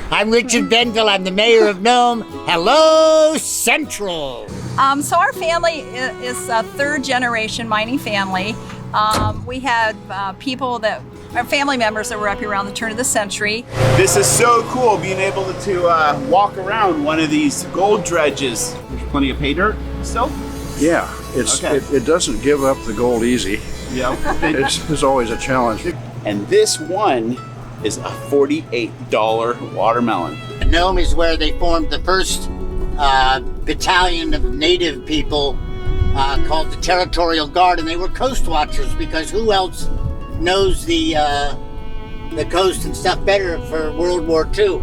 I'm Richard Benville. I'm the mayor of Nome. Hello, Central. So our family is a third generation mining family. We had our family members that were up here around the turn of the century. This is so cool, being able to walk around one of these gold dredges. There's plenty of pay dirt still? Yeah, it doesn't give up the gold easy. Yeah. It's always a challenge. And this one is a $48 watermelon. Nome is where they formed the first battalion of native people called the Territorial Guard, and they were coast watchers because who else knows the coast and stuff better for World War II?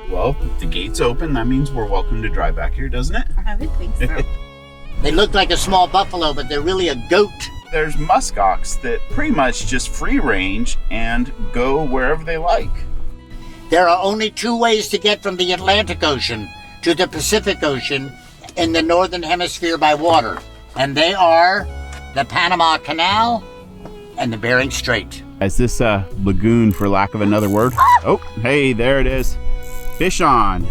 Well, if the gate's open, that means we're welcome to drive back here, doesn't it? I would think so. They look like a small buffalo, but they're really a goat. There's muskox that pretty much just free range and go wherever they like. There are only two ways to get from the Atlantic Ocean to the Pacific Ocean in the Northern Hemisphere by water, and they are the Panama Canal and the Bering Strait. Is this a lagoon, for lack of another word? Oh, hey, there it is. Fish on.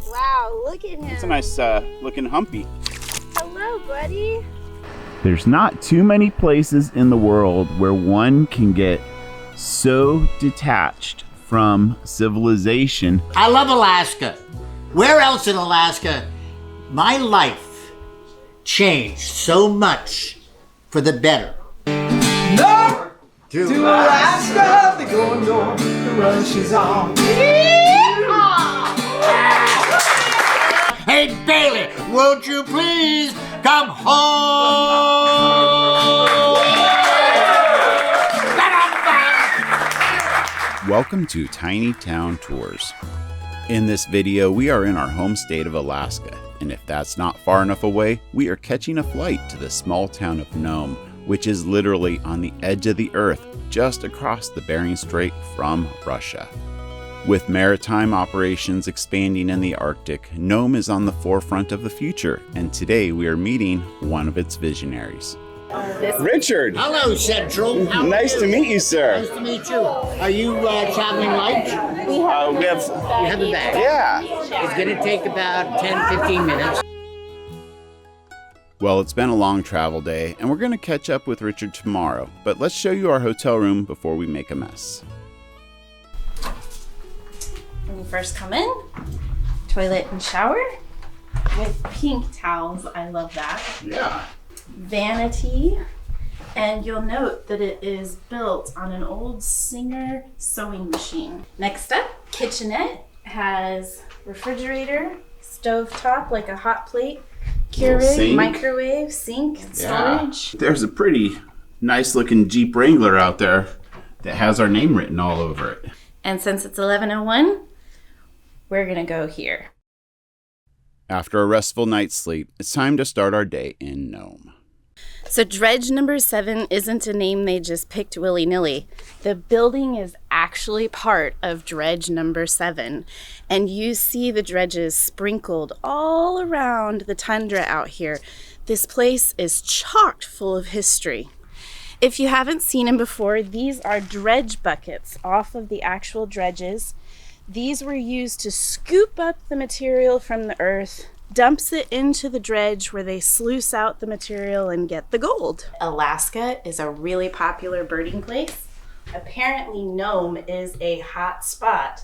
Wow, look at him. It's a nice looking humpy. Hello, buddy. There's not too many places in the world where one can get so detached from civilization. I love Alaska. Where else in Alaska? My life changed so much for the better. North to Alaska, they're going north, the rush is on. Hey Bailey, won't you please come home? Welcome to Tiny Town Tours. In this video, we are in our home state of Alaska, and if that's not far enough away, we are catching a flight to the small town of Nome, which is literally on the edge of the earth, just across the Bering Strait from Russia. With maritime operations expanding in the Arctic, Nome is on the forefront of the future, and today we are meeting one of its visionaries. Richard! Hello, Central. Nice to meet you, sir. Nice to meet you. Are you traveling light? We have You have a bag. yeah. It's going to take about 10-15 minutes. Well, it's been a long travel day, and we're going to catch up with Richard tomorrow, but let's show you our hotel room before we make a mess. When you first come in, toilet and shower with pink towels. I love that. Yeah. Vanity. And you'll note that it is built on an old Singer sewing machine. Next up, kitchenette has refrigerator, stovetop like a hot plate, Keurig, sink. microwave, sink, storage. There's a pretty nice looking Jeep Wrangler out there that has our name written all over it. And since it's 11:01, we're gonna go here. After a restful night's sleep, it's time to start our day in Nome. So Dredge number 7 isn't a name they just picked willy-nilly. The building is actually part of Dredge number 7. And you see the dredges sprinkled all around the tundra out here. This place is chock full of history. If you haven't seen them before, these are dredge buckets off of the actual dredges. These were used to scoop up the material from the earth, dumps it into the dredge where they sluice out the material and get the gold. Alaska is a really popular birding place. Apparently Nome is a hot spot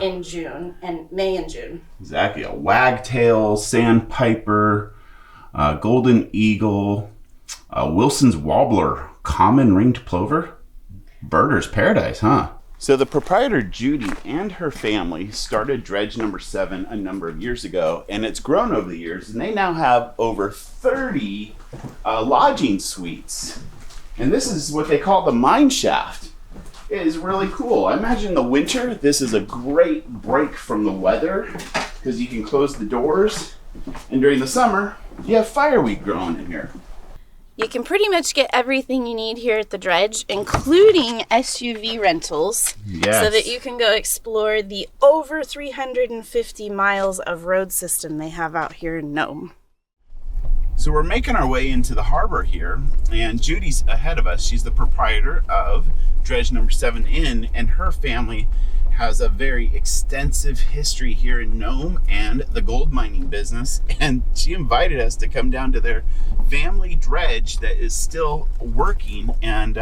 in June, and May and June. Exactly. A wagtail, sandpiper, golden eagle, Wilson's warbler, common ringed plover. Birder's paradise, huh? So the proprietor, Judy, and her family started Dredge number 7 a number of years ago, and it's grown over the years, and they now have over 30 lodging suites. And this is what they call the mine shaft. It is really cool. I imagine in the winter, this is a great break from the weather because you can close the doors, and during the summer, you have fireweed growing in here. You can pretty much get everything you need here at the Dredge, including SUV rentals, so that you can go explore the over 350 miles of road system they have out here in Nome. So we're making our way into the harbor here, and Judy's ahead of us. She's the proprietor of Dredge number 7 Inn, and her family has a very extensive history here in Nome and the gold mining business, and she invited us to come down to their family dredge that is still working and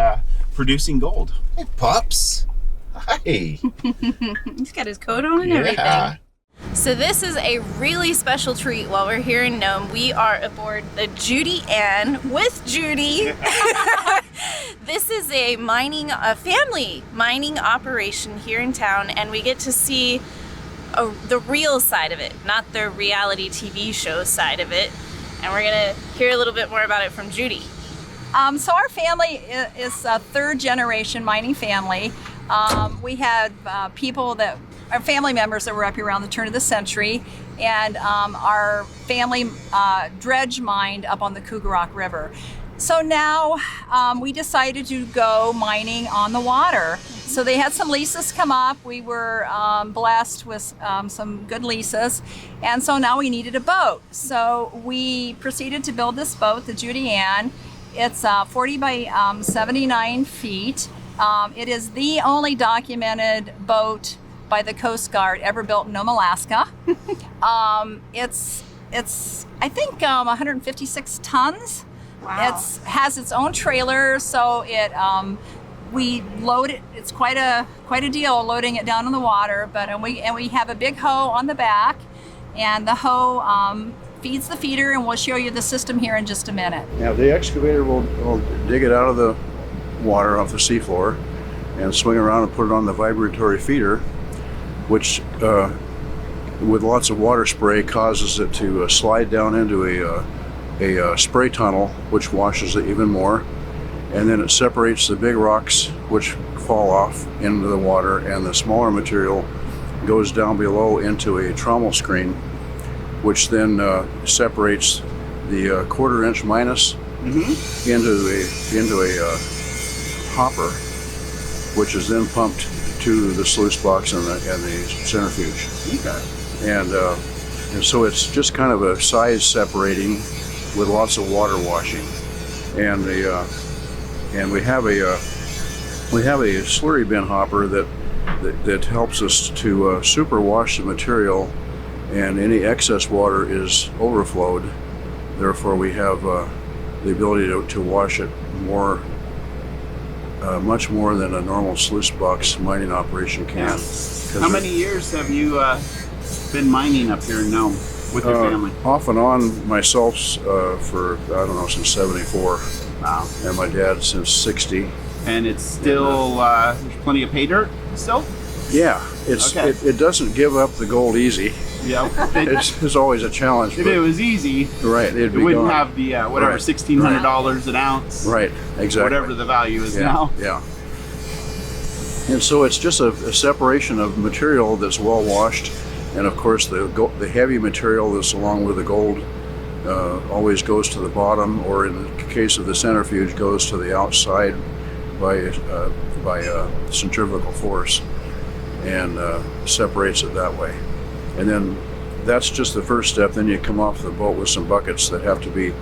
producing gold. Hey, Pops. Hi. He's got his coat on and everything. So this is a really special treat while we're here in Nome. We are aboard the Judy Ann with Judy. This is a family mining operation here in town, and we get to see the real side of it, not the reality TV show side of it. And we're gonna hear a little bit more about it from Judy. So our family is a third generation mining family. We had our family members that were up here around the turn of the century, and our family dredge mined up on the Cougarock River. So now we decided to go mining on the water. So they had some leases come up. We were blessed with some good leases, and so now we needed a boat. So we proceeded to build this boat, the Judy Ann. It's 40 by 79 feet. It is the only documented boat by the Coast Guard ever built in Nome, Alaska. It's I think 156 tons. Wow. It has its own trailer, so we load it. It's quite a deal loading it down in the water. But we have a big hoe on the back, and the hoe feeds the feeder, and we'll show you the system here in just a minute. Now the excavator will dig it out of the water off the seafloor and swing around and put it on the vibratory feeder, which with lots of water spray causes it to slide down into a spray tunnel, which washes it even more, and then it separates the big rocks which fall off into the water, and the smaller material goes down below into a trommel screen, which then separates the 1/4 inch minus into a hopper, which is then pumped to the sluice box and the centrifuge. Okay. And so it's just kind of a size separating with lots of water washing, and we have a slurry bin hopper that helps us to super wash the material, and any excess water is overflowed. Therefore, we have the ability to wash it more, much more than a normal sluice box mining operation can. How many years have you been mining up here in Nome with your family? Off and on myself for, I don't know, since 74. Wow. And my dad since 60. And it's still, there's plenty of pay dirt still? Yeah, Okay. it doesn't give up the gold easy. Yeah. It's always a challenge. If it was easy, right, it wouldn't have the whatever, $1,600 an ounce. Right, exactly. Whatever the value is now. Yeah. And so it's just a separation of material that's well washed, and of course the heavy material that's along with the gold always goes to the bottom, or in the case of the centrifuge, goes to the outside by centrifugal force, and separates it that way. And then that's just the first step. Then you come off the boat with some buckets that have to be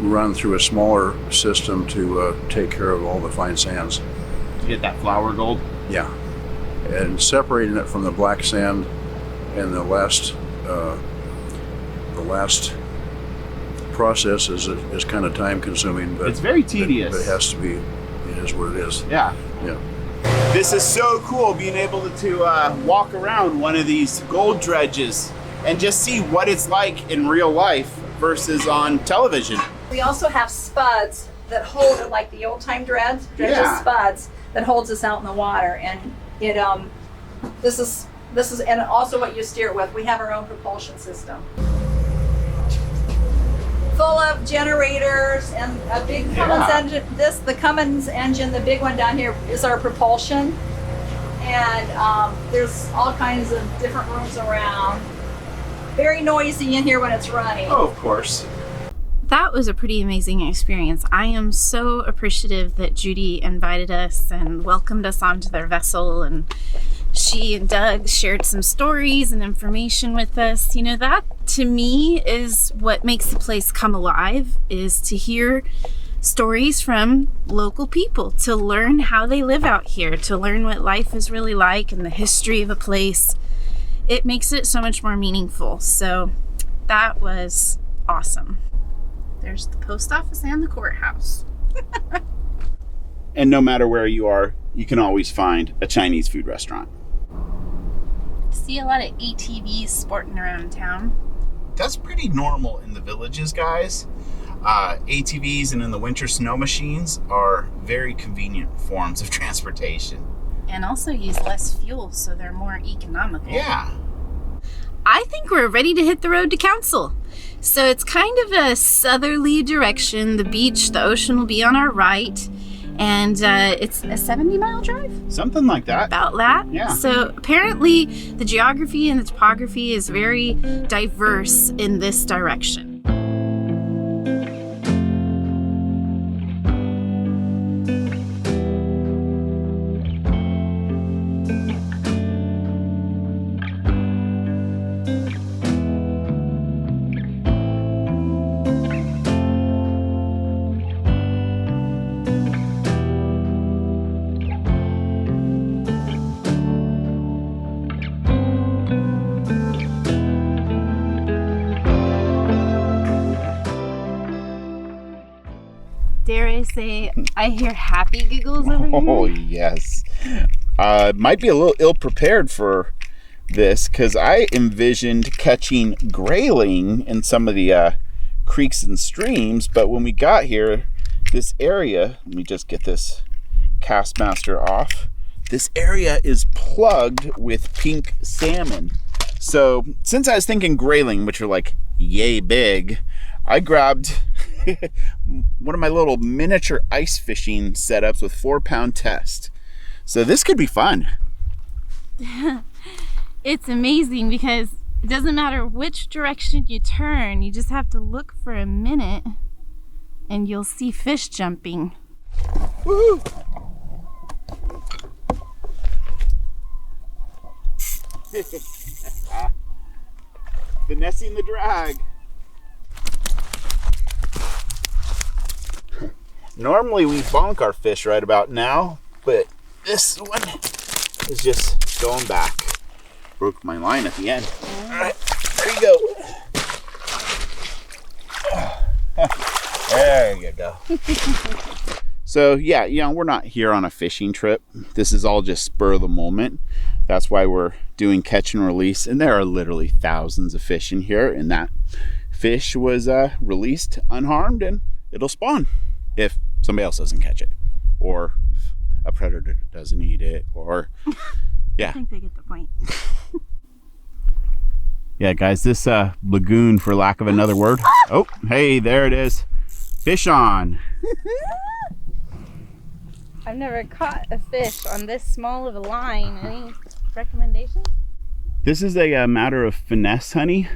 run through a smaller system to take care of all the fine sands. To get that flour gold? Yeah. And separating it from the black sand, and the last process is kind of time consuming, but it's very tedious. But it has to be. It is what it is. Yeah. Yeah. This is so cool, being able to walk around one of these gold dredges and just see what it's like in real life versus on television. We also have spuds that hold it, like the old time dredges spuds that holds us out in the water, and it this is and also what you steer it with. We have our own propulsion system, full of generators and a big Cummins engine. The Cummins engine, the big one down here, is our propulsion, and there's all kinds of different rooms around. Very noisy in here when it's running. Oh, of course. That was a pretty amazing experience. I am so appreciative that Judy invited us and welcomed us onto their vessel, and she and Doug shared some stories and information with us. You know, that to me is what makes the place come alive, is to hear stories from local people, to learn how they live out here, to learn what life is really like and the history of a place. It makes it so much more meaningful. So that was awesome. There's the post office and the courthouse. And no matter where you are, you can always find a Chinese food restaurant. See a lot of ATVs sporting around town. That's pretty normal in the villages, guys. ATVs and in the winter snow machines are very convenient forms of transportation. And also use less fuel, so they're more economical. Yeah. I think we're ready to hit the road to Council. So it's kind of a southerly direction. The beach, the ocean will be on our right. And it's a 70-mile drive? Something like that. About that. Yeah. So apparently the geography and the topography is very diverse in this direction. Dare I say, I hear happy giggles over here. Oh, yes. Might be a little ill-prepared for this, because I envisioned catching grayling in some of the creeks and streams, but when we got here, this area, let me just get this Castmaster off, this area is plugged with pink salmon. So since I was thinking grayling, which are like yay big, I grabbed one of my little miniature ice fishing setups with 4-pound test. So this could be fun. It's amazing because it doesn't matter which direction you turn, you just have to look for a minute and you'll see fish jumping. Woo! Finessing the drag. Normally we bonk our fish right about now, but this one is just going back. Broke my line at the end. All right, there you go. There you go. So yeah, we're not here on a fishing trip. This is all just spur of the moment. That's why we're doing catch and release, and there are literally thousands of fish in here, and that fish was released unharmed, and it'll spawn if somebody else doesn't catch it, or a predator doesn't eat it, or yeah. I think they get the point. Yeah, guys, this lagoon, for lack of another word. Oh, hey, there it is. Fish on. I've never caught a fish on this small of a line. Any recommendations? This is a matter of finesse, honey,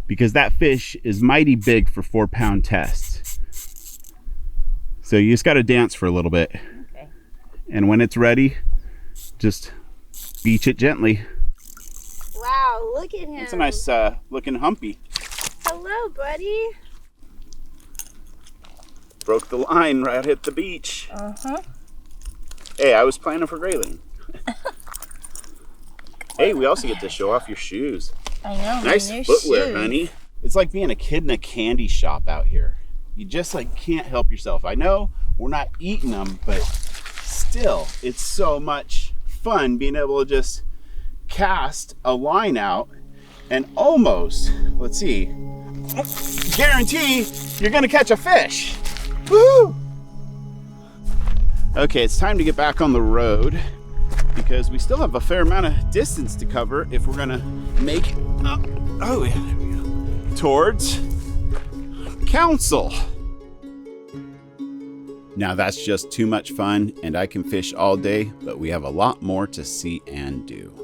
because that fish is mighty big for 4-pound tests. So you just got to dance for a little bit. Okay. And when it's ready, just beach it gently. Wow, look at him. It's a nice looking humpy. Hello, buddy. Broke the line right at the beach. Uh-huh. Hey, I was planning for grayling. Hey, we also get to show off your shoes. I know. Nice new footwear, shoes. honey. It's like being a kid in a candy shop out here. You just like can't help yourself. I know we're not eating them, but still, it's so much fun being able to just cast a line out and almost, let's see, guarantee you're gonna catch a fish. Woo! Okay, it's time to get back on the road because we still have a fair amount of distance to cover if we're gonna make it up. Oh yeah, there we go. Towards Council. Now that's just too much fun and I can fish all day, but we have a lot more to see and do.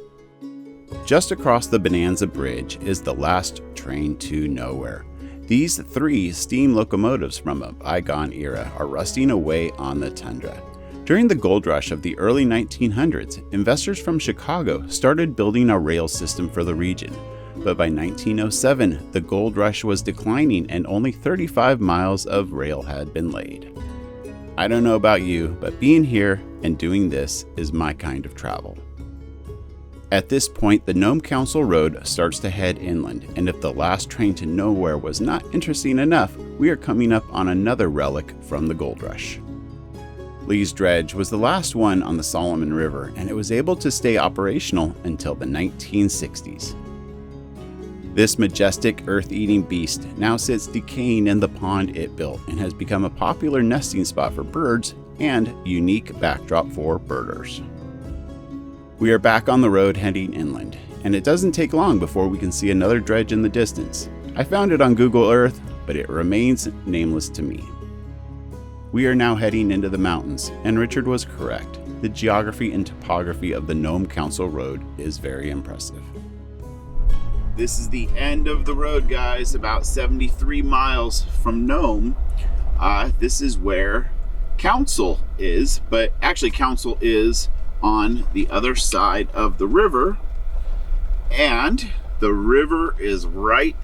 Just across the Bonanza Bridge is the last train to nowhere. These 3 steam locomotives from a bygone era are rusting away on the tundra. During the gold rush of the early 1900s, investors from Chicago started building a rail system for the region. but by 1907, the gold rush was declining and only 35 miles of rail had been laid. I don't know about you, but being here and doing this is my kind of travel. At this point, the Nome-Council Road starts to head inland, and if the last train to nowhere was not interesting enough, we are coming up on another relic from the gold rush. Lee's Dredge was the last one on the Solomon River, and it was able to stay operational until the 1960s. This majestic earth-eating beast now sits decaying in the pond it built and has become a popular nesting spot for birds and unique backdrop for birders. We are back on the road heading inland, and it doesn't take long before we can see another dredge in the distance. I found it on Google Earth, but it remains nameless to me. We are now heading into the mountains, and Richard was correct. The geography and topography of the Nome-Council Road is very impressive. This is the end of the road, guys, about 73 miles from Nome. This is where Council is, but actually Council is on the other side of the river, and the river is right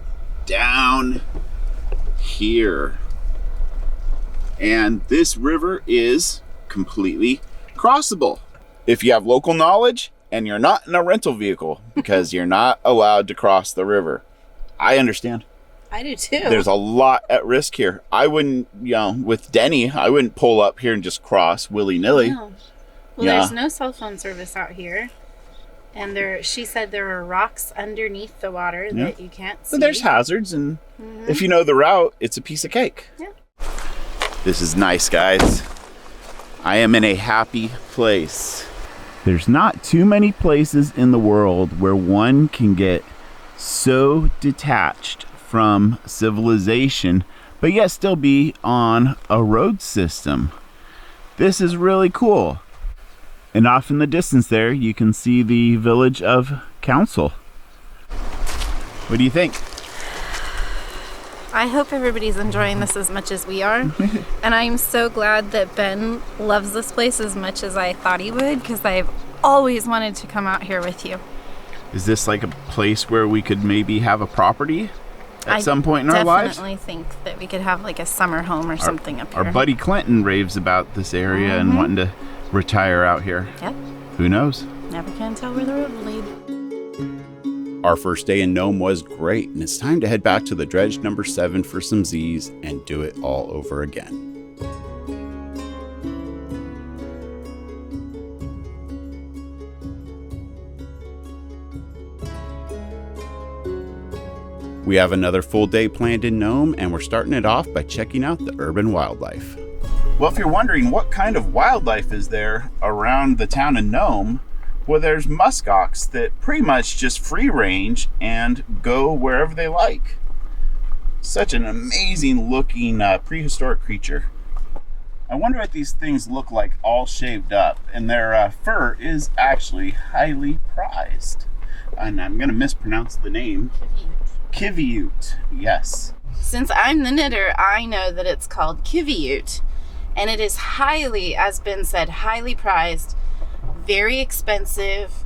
down here. And this river is completely crossable if you have local knowledge and you're not in a rental vehicle, because you're not allowed to cross the river. I understand. I do too. There's a lot at risk here. I wouldn't, with Denny, I wouldn't pull up here and just cross willy-nilly. No. Well, there's no cell phone service out here. And she said there are rocks underneath the water that you can't see. But there's hazards, and if you know the route, it's a piece of cake. Yeah. This is nice, guys. I am in a happy place. There's not too many places in the world where one can get so detached from civilization, but yet still be on a road system. This is really cool. And off in the distance there, you can see the village of Council. What do you think? I hope everybody's enjoying this as much as we are. And I'm so glad that Ben loves this place as much as I thought he would, because I've always wanted to come out here with you. Is this like a place where we could maybe have a property at some point in our lives? I definitely think that we could have like a summer home or something up here. Our buddy Clinton raves about this area and wanting to retire out here. Yep. Who knows? Never can tell where the road will lead. Our first day in Nome was great, and it's time to head back to the Dredge number 7 for some Z's and do it all over again. We have another full day planned in Nome, and we're starting it off by checking out the urban wildlife. Well, if you're wondering what kind of wildlife is there around the town of Nome, well, there's muskox that pretty much just free range and go wherever they like. Such an amazing looking prehistoric creature. I wonder what these things look like all shaved up, and their fur is actually highly prized. And I'm going to mispronounce the name. Kiviute, yes. Since I'm the knitter, I know that it's called Kiviute, and it is highly, as Ben said, highly prized, very expensive.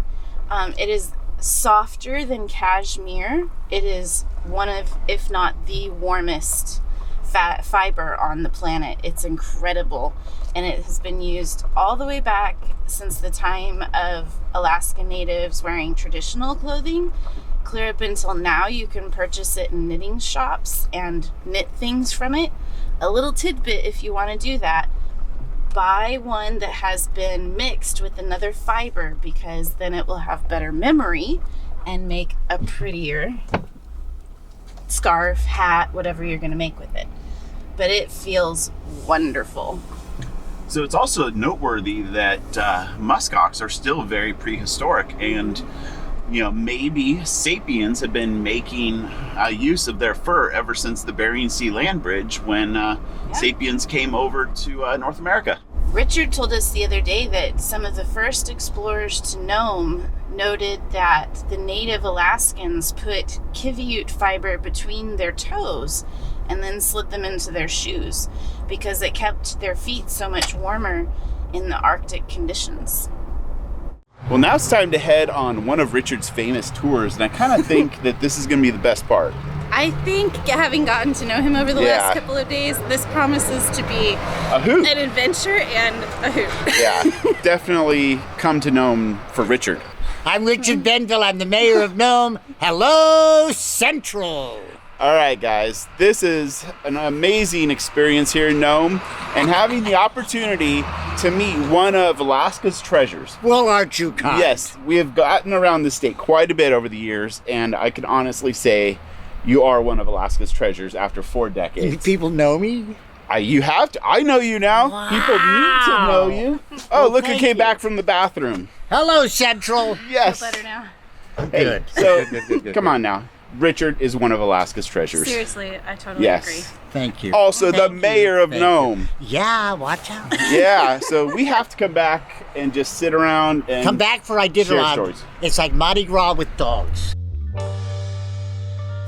It is softer than cashmere. It is one of, if not the warmest fiber on the planet. It's incredible, and it has been used all the way back since the time of Alaska Natives wearing traditional clothing. Clear up until now, you can purchase it in knitting shops and knit things from it. A little tidbit if you want to do that: buy one that has been mixed with another fiber, because then it will have better memory and make a prettier scarf, hat, whatever you're going to make with it. But it feels wonderful. So it's also noteworthy that muskox are still very prehistoric, and maybe sapiens have been making use of their fur ever since the Bering Sea land bridge, when sapiens came over to North America. Richard told us the other day that some of the first explorers to Nome noted that the native Alaskans put Kiviute fiber between their toes and then slid them into their shoes because it kept their feet so much warmer in the Arctic conditions. Well, now it's time to head on one of Richard's famous tours, and I kind of think that this is going to be the best part. I think having gotten to know him over the Yeah. last couple of days, this promises to be A hoot. an adventure and a hoot. Yeah, definitely come to Nome for Richard. I'm Richard Benville. I'm the mayor of Nome. Hello, Central. All right, guys, this is an amazing experience here in Nome, and having the opportunity to meet one of Alaska's treasures. Well, aren't you kind? Yes, we have gotten around the state quite a bit over the years, and I can honestly say you are one of Alaska's treasures after 4 decades. People know me? You have to. I know you now. Wow. People need to know you. Oh, Well, look who thank came you. back from the bathroom. Hello, Central. Yes. Better now. Hey, Good. so, Good. come on now. Richard is one of Alaska's treasures. Seriously, I totally Yes. agree. Thank you. Also, the Thank you. mayor of Thank you. Nome. Yeah, watch out. Yeah, so we have to come back and just sit around and Come back for share Iditarod. stories. It's like Mardi Gras with dogs.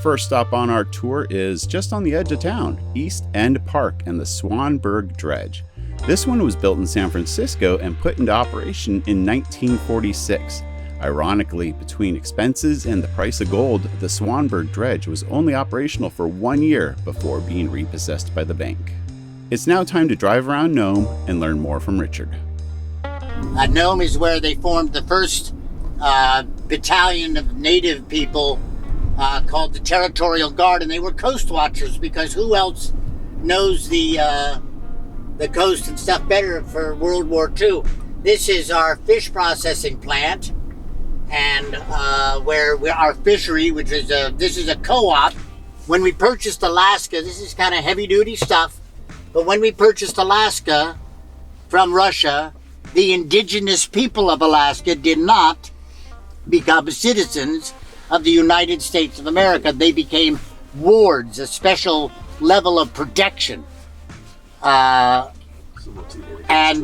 First stop on our tour is just on the edge of town, East End Park and the Swanberg Dredge. This one was built in San Francisco and put into operation in 1946. Ironically, between expenses and the price of gold, the Swanberg Dredge was only operational for 1 year before being repossessed by the bank. It's now time to drive around Nome and learn more from Richard. Nome is where they formed the first battalion of native people called the Territorial Guard, and they were coast watchers because who else knows the coast and stuff better for World War II? This is our fish processing plant, and where our fishery, which is this is a co-op. When we purchased Alaska, this is kind of heavy-duty stuff, but when we purchased Alaska from Russia, the indigenous people of Alaska did not become citizens of the United States of America. They became wards, a special level of protection. And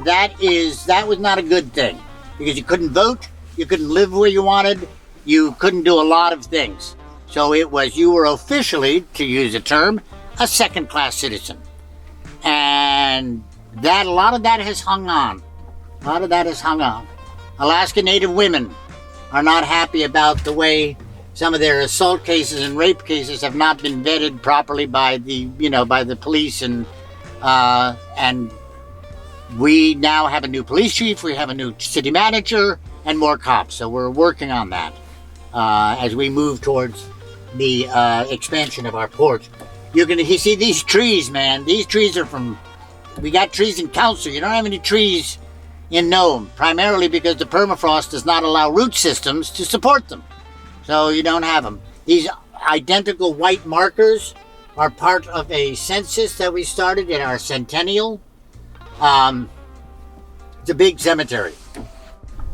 that was not a good thing because you couldn't vote, you couldn't live where you wanted, you couldn't do a lot of things. So you were officially, to use a term, a second-class citizen. And a lot of that has hung on. Alaska Native women are not happy about the way some of their assault cases and rape cases have not been vetted properly by the police, and we now have a new police chief, we have a new city manager, and more cops. So we're working on that as we move towards the expansion of our port. You see these trees, man. These trees are we got trees in Council. You don't have any trees in Nome, primarily because the permafrost does not allow root systems to support them. So you don't have them. These identical white markers are part of a census that we started in our centennial. It's a big cemetery.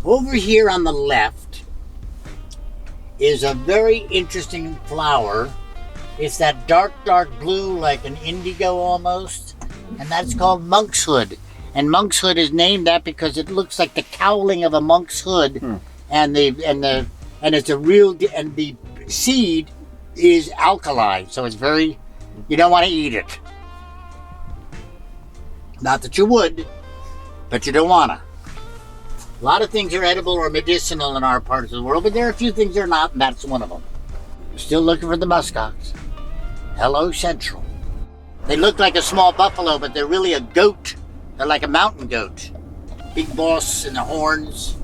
Over here on the left is a very interesting flower. It's that dark blue, like an indigo almost, and that's called monkshood. And monkshood is named that because it looks like the cowling of a monk's hood, and it's and the seed is alkaline, so it's very, you don't want to eat it. Not that you would, but you don't want to. A lot of things are edible or medicinal in our parts of the world, but there are a few things that are not, and that's one of them. Still looking for the muskox. Hello, Central. They look like a small buffalo, but they're really a goat. They're like a mountain goat. Big boss and the horns.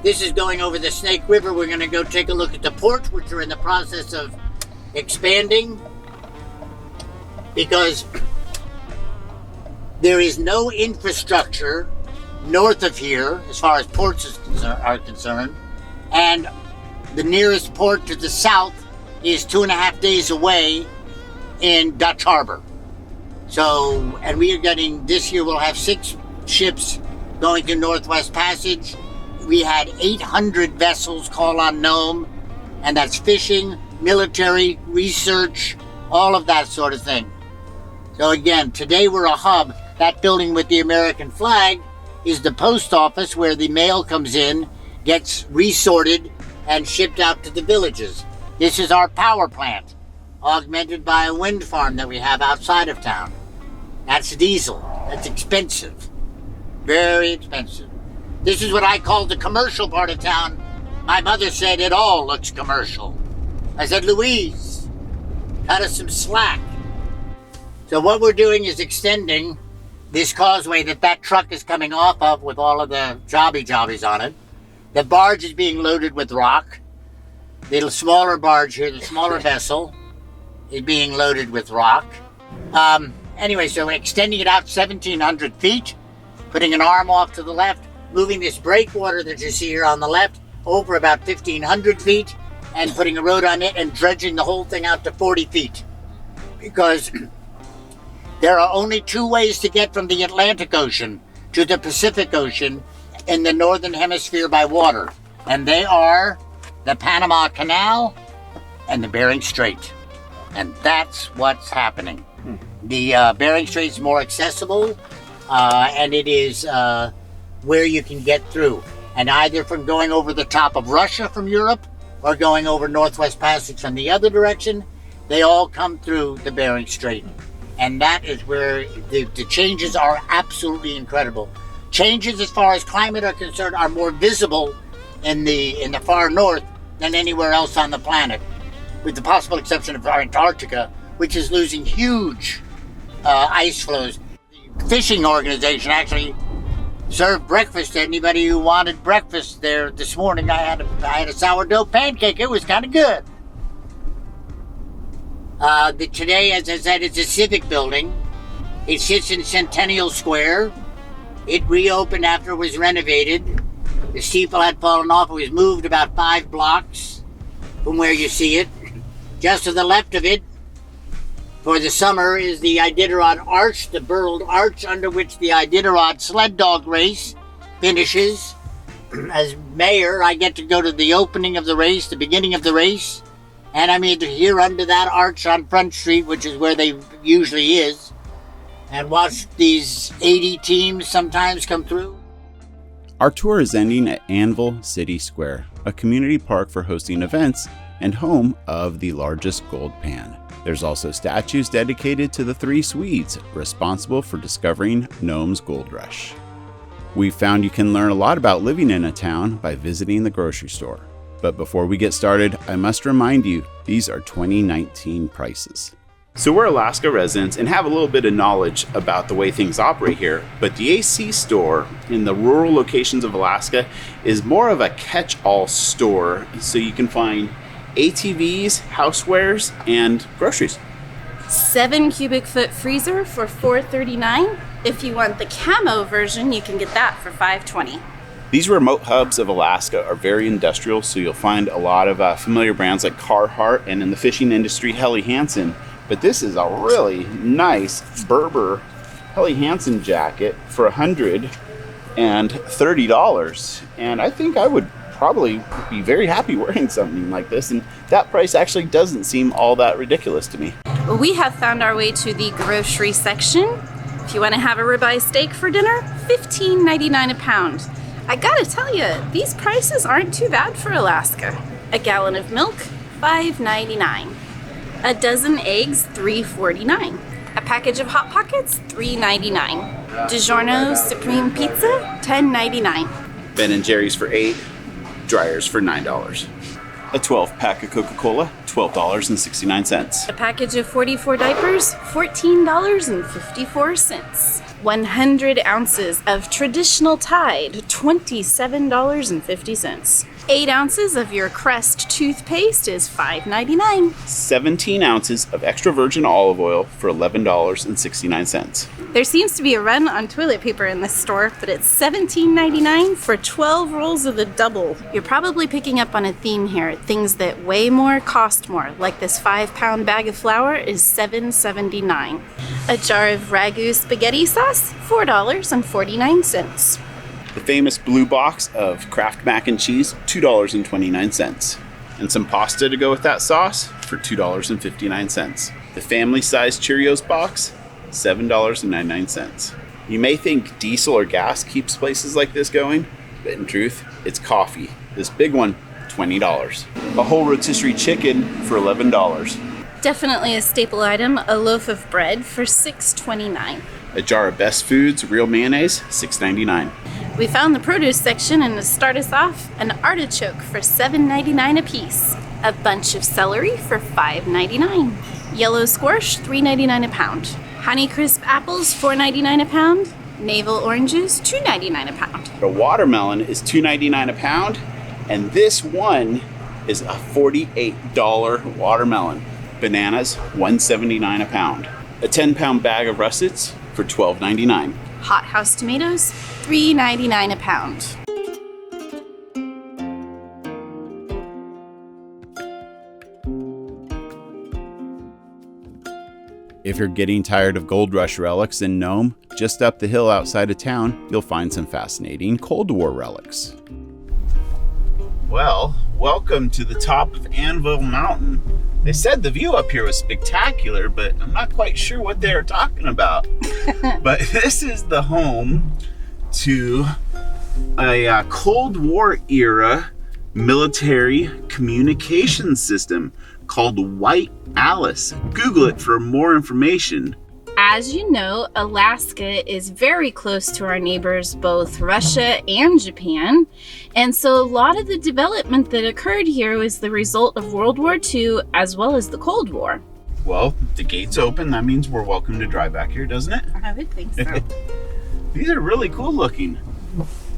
This is going over the Snake River. We're going to go take a look at the port, which are in the process of expanding, because there is no infrastructure north of here as far as ports are concerned, and the nearest port to the south is 2.5 days away in Dutch Harbor. So, and we are getting, this year we'll have 6 ships going through Northwest Passage. We had 800 vessels call on Nome, and that's fishing, military, research, all of that sort of thing. So again, today we're a hub. That building with the American flag is the post office where the mail comes in, gets resorted, and shipped out to the villages. This is our power plant, augmented by a wind farm that we have outside of town. That's diesel. That's expensive. Very expensive. This is what I call the commercial part of town. My mother said it all looks commercial. I said, Louise, cut us some slack. So what we're doing is extending this causeway that truck is coming off of with all of the jobbies on it. The barge is being loaded with rock. The smaller barge here, the smaller vessel, is being loaded with rock. Anyway, so extending it out 1,700 feet, putting an arm off to the left, moving this breakwater that you see here on the left over about 1,500 feet, and putting a road on it and dredging the whole thing out to 40 feet. Because there are only two ways to get from the Atlantic Ocean to the Pacific Ocean in the Northern Hemisphere by water. And they are the Panama Canal and the Bering Strait. And that's what's happening. The Bering Strait is more accessible, and it is where you can get through. And either from going over the top of Russia from Europe or going over Northwest Passage from the other direction, they all come through the Bering Strait. And that is where the changes are absolutely incredible. Changes as far as climate are concerned are more visible in the far north than anywhere else on the planet, with the possible exception of Antarctica, which is losing huge ice flows. The fishing organization actually served breakfast to anybody who wanted breakfast there this morning. I had a sourdough pancake. It was kind of good. Today, as I said, it's a civic building. It sits in Centennial Square. It reopened after it was renovated. The steeple had fallen off. It was moved about 5 blocks from where you see it. Just to the left of it, for the summer, is the Iditarod Arch, the burled arch under which the Iditarod sled dog race finishes. As mayor, I get to go to the opening of the race, the beginning of the race, and I'm either here under that arch on Front Street, which is where they usually is, and watch these 80 teams sometimes come through. Our tour is ending at Anvil City Square, a community park for hosting events and home of the largest gold pan. There's also statues dedicated to the 3 Swedes responsible for discovering Nome's gold rush. We found you can learn a lot about living in a town by visiting the grocery store. But before we get started, I must remind you, these are 2019 prices. So we're Alaska residents and have a little bit of knowledge about the way things operate here, but the AC store in the rural locations of Alaska is more of a catch-all store, so you can find ATVs, housewares, and groceries. 7 cubic foot freezer for $4.39. If you want the camo version, you can get that for $5.20. These remote hubs of Alaska are very industrial, so you'll find a lot of familiar brands like Carhartt, and in the fishing industry, Helly Hansen. But this is a really nice Berber Helly Hansen jacket for $130. And I think I would probably be very happy wearing something like this, and that price actually doesn't seem all that ridiculous to me. We have found our way to the grocery section. If you want to have a ribeye steak for dinner, $15.99 a pound. I gotta tell you, these prices aren't too bad for Alaska. A gallon of milk, $5.99. A dozen eggs, $3.49. A package of Hot Pockets, $3.99. DiGiorno Supreme Pizza, $10.99. Ben & Jerry's for $8, dryers for $9. A 12-pack of Coca-Cola, $12.69. A package of 44 diapers, $14.54. 100 ounces of traditional Tide, $27.50. 8 ounces of your Crest toothpaste is $5.99. 17 ounces of extra virgin olive oil for $11.69. There seems to be a run on toilet paper in this store, but it's $17.99 for 12 rolls of the double. You're probably picking up on a theme here. Things that weigh more cost more, like this 5-pound bag of flour is $7.79. A jar of ragu spaghetti sauce, $4.49. The famous blue box of Kraft mac and cheese, $2.29. And some pasta to go with that sauce for $2.59. The family-sized Cheerios box, $7.99. You may think diesel or gas keeps places like this going, but in truth, it's coffee. This big one, $20. A whole rotisserie chicken for $11. Definitely a staple item, a loaf of bread for $6.29. A jar of Best Foods real mayonnaise, $6.99. We found the produce section, and to start us off, an artichoke for $7.99 a piece, a bunch of celery for $5.99, yellow squash $3.99 a pound, Honeycrisp apples $4.99 a pound, navel oranges $2.99 a pound. The watermelon is $2.99 a pound, and this one is a $48 watermelon. Bananas $1.79 a pound. A 10-pound bag of russets for $12.99. Hothouse tomatoes $3.99 a pound. If you're getting tired of Gold Rush relics in Nome, just up the hill outside of town, you'll find some fascinating Cold War relics. Well, welcome to the top of Anvil Mountain. They said the view up here was spectacular, but I'm not quite sure what they were talking about. But this is the home to a Cold War era military communication system called White Alice. Google it for more information. As you know, Alaska is very close to our neighbors, both Russia and Japan. And so a lot of the development that occurred here was the result of World War II as well as the Cold War. Well, the gate's open. That means we're welcome to drive back here, doesn't it? I would think so. These are really cool looking.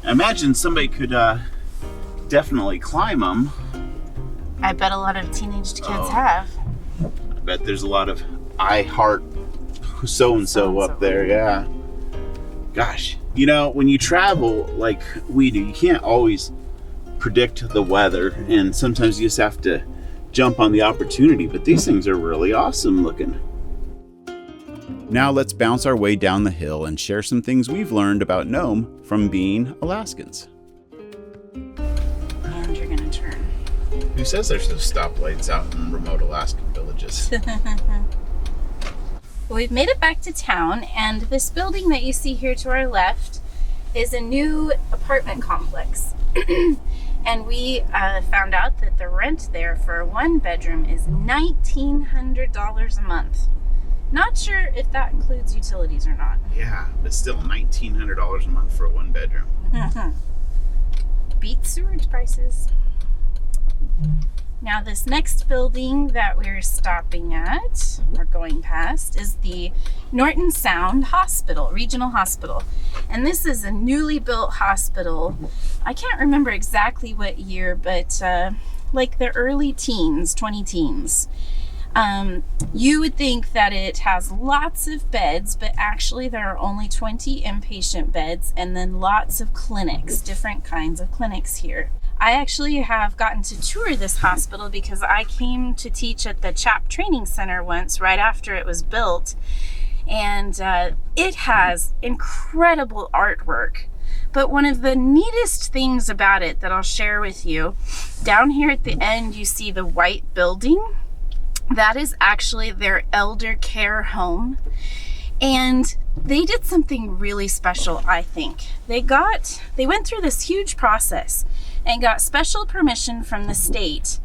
I imagine somebody could definitely climb them. I bet a lot of teenage kids have. I bet there's a lot of I heart so-and-so up there, yeah. Gosh, you know, when you travel like we do, you can't always predict the weather, and sometimes you just have to jump on the opportunity, but these things are really awesome looking. Now let's bounce our way down the hill and share some things we've learned about Nome from being Alaskans. And you're gonna turn. Who says there's no stoplights out in remote Alaskan villages? We've made it back to town, and this building that you see here to our left is a new apartment complex. And we found out that the rent there for a one bedroom is $1,900 a month. Not sure if that includes utilities or not. Yeah, but still $1,900 a month for a one bedroom. Beat sewage prices. Now this next building that we're stopping at, or going past, is the Norton Sound Hospital, Regional Hospital. And this is a newly built hospital. I can't remember exactly what year, but like the early teens, 20 teens. You would think that it has lots of beds, but actually there are only 20 inpatient beds and then lots of clinics, different kinds of clinics here. I actually have gotten to tour this hospital because I came to teach at the CHAP Training Center once right after it was built, and it has incredible artwork. But one of the neatest things about it that I'll share with you, down here at the end you see the white building. That is actually their elder care home. And they did something really special, I think. They went through this huge process and got special permission from the state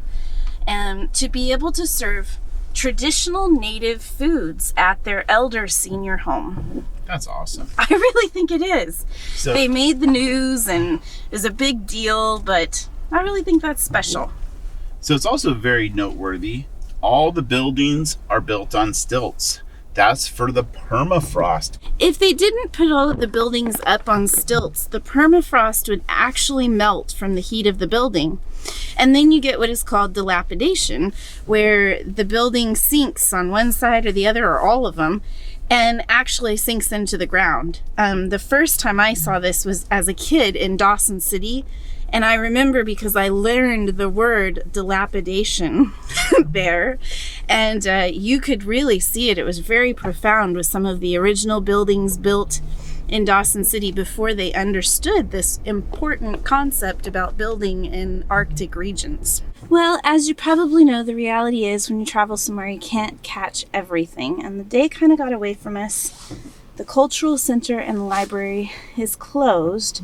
to be able to serve traditional native foods at their elder senior home. That's awesome. I really think it is. So, they made the news and it was a big deal, but I really think that's special. So it's also very noteworthy. All the buildings are built on stilts. That's for the permafrost. If they didn't put all of the buildings up on stilts, the permafrost would actually melt from the heat of the building. And then you get what is called dilapidation, where the building sinks on one side or the other, or all of them, and actually sinks into the ground. The first time I saw this was as a kid in Dawson City. And I remember because I learned the word dilapidation there, and you could really see it. It was very profound with some of the original buildings built in Dawson City before they understood this important concept about building in Arctic regions. Well, as you probably know, the reality is when you travel somewhere, you can't catch everything. And the day kind of got away from us. The cultural center and the library is closed,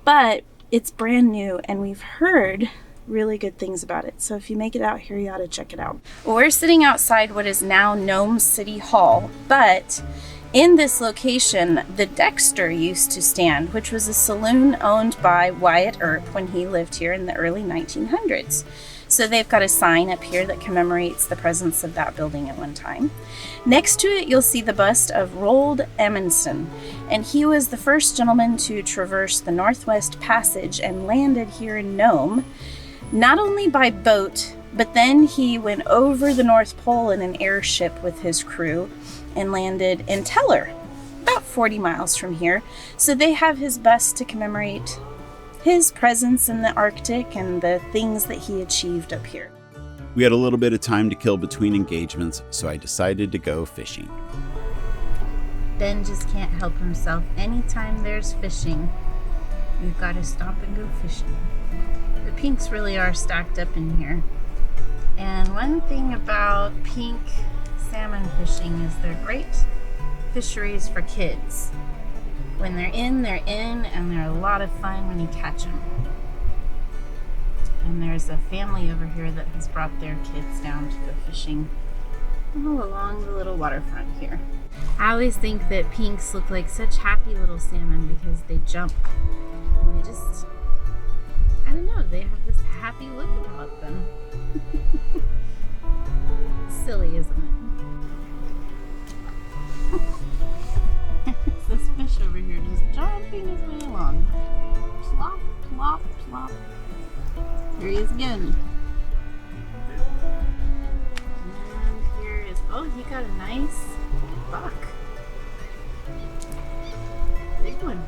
but it's brand new, and we've heard really good things about it. So if you make it out here, you ought to check it out. We're sitting outside what is now Nome City Hall, but In this location, the Dexter used to stand, which was a saloon owned by Wyatt Earp when he lived here in the early 1900s. So they've got a sign up here that commemorates the presence of that building at one time. Next to it, you'll see the bust of Roald Amundsen, and he was the first gentleman to traverse the Northwest Passage and landed here in Nome, not only by boat, but then he went over the North Pole in an airship with his crew and landed in Teller, about 40 miles from here. So they have his bust to commemorate his presence in the Arctic and the things that he achieved up here. We had a little bit of time to kill between engagements, so I decided to go fishing. Ben just can't help himself. Anytime there's fishing, we've got to stop and go fishing. The pinks really are stacked up in here. And one thing about pink salmon fishing is they're great fisheries for kids. When they're in, and they're a lot of fun when you catch them. And there's a family over here that has brought their kids down to go fishing all along the little waterfront here. I always think that pinks look like such happy little salmon because they jump. And they just, I don't know, they have this happy look about them. Silly, isn't it? It's this fish over here just jumping his way along. Plop, plop, plop. There he is again. And here is, oh, he got a nice buck. Big one.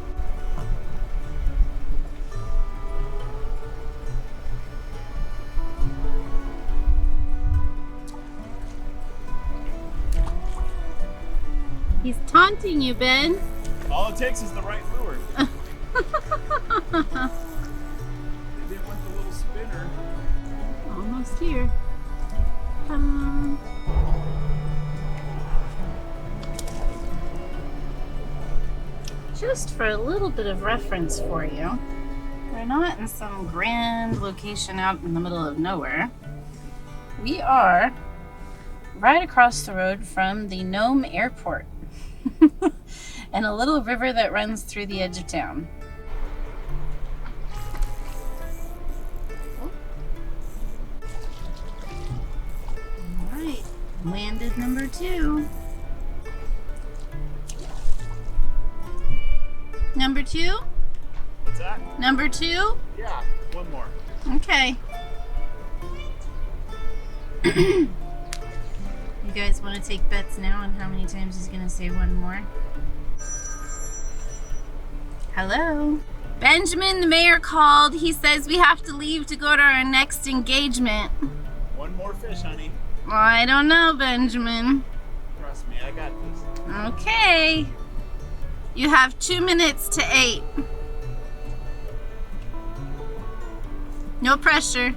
He's taunting you, Ben. All it takes is the right lure. They didn't want the little spinner. Almost here. Just for a little bit of reference for you, we're not in some grand location out in the middle of nowhere. We are right across the road from the Nome Airport and a little river that runs through the edge of town. All right, landed number 2. Number 2? What's that? Number 2? Yeah, one more. Okay. You guys want to take bets now on how many times he's going to say one more? Hello? Benjamin, the mayor, called. He says we have to leave to go to our next engagement. One more fish, honey. Well, I don't know, Benjamin. Trust me, I got this. Okay. You have 2 minutes to 8. No pressure.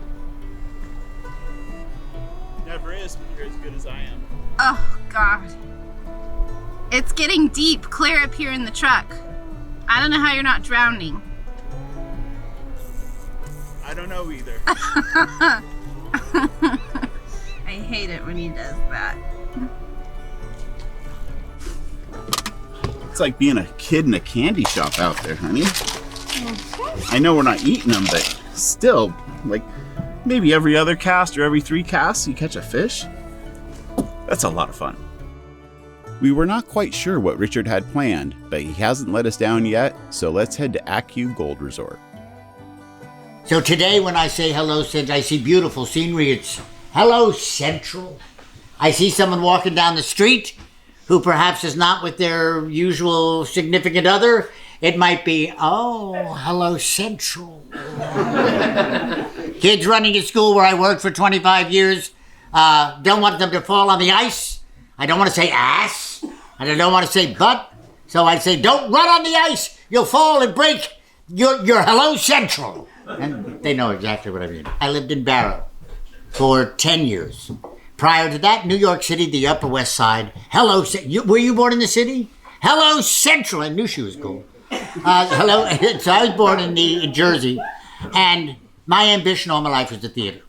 Never is when you're as good as I am. Oh, God. It's getting deep, clear up here in the truck. I don't know how you're not drowning. I don't know either. I hate it when he does that. It's like being a kid in a candy shop out there, honey. I know we're not eating them, but still, like maybe every other cast or every 3 casts you catch a fish. That's a lot of fun. We were not quite sure what Richard had planned, but he hasn't let us down yet, so let's head to Acu Gold Resort. So today when I say hello, Central, I see beautiful scenery. It's hello, Central. I see someone walking down the street who perhaps is not with their usual significant other. It might be, oh, hello, Central. Kids running a school where I worked for 25 years. Don't want them to fall on the ice. I don't want to say ass. And I don't want to say butt. So I'd say, don't run on the ice. You'll fall and break your hello, Central. And they know exactly what I mean. I lived in Barrow for 10 years. Prior to that, New York City, the Upper West Side. Hello, were you born in the city? Hello, Central. I knew she was cool. Hello. So I was born in Jersey, and my ambition all my life was the theater.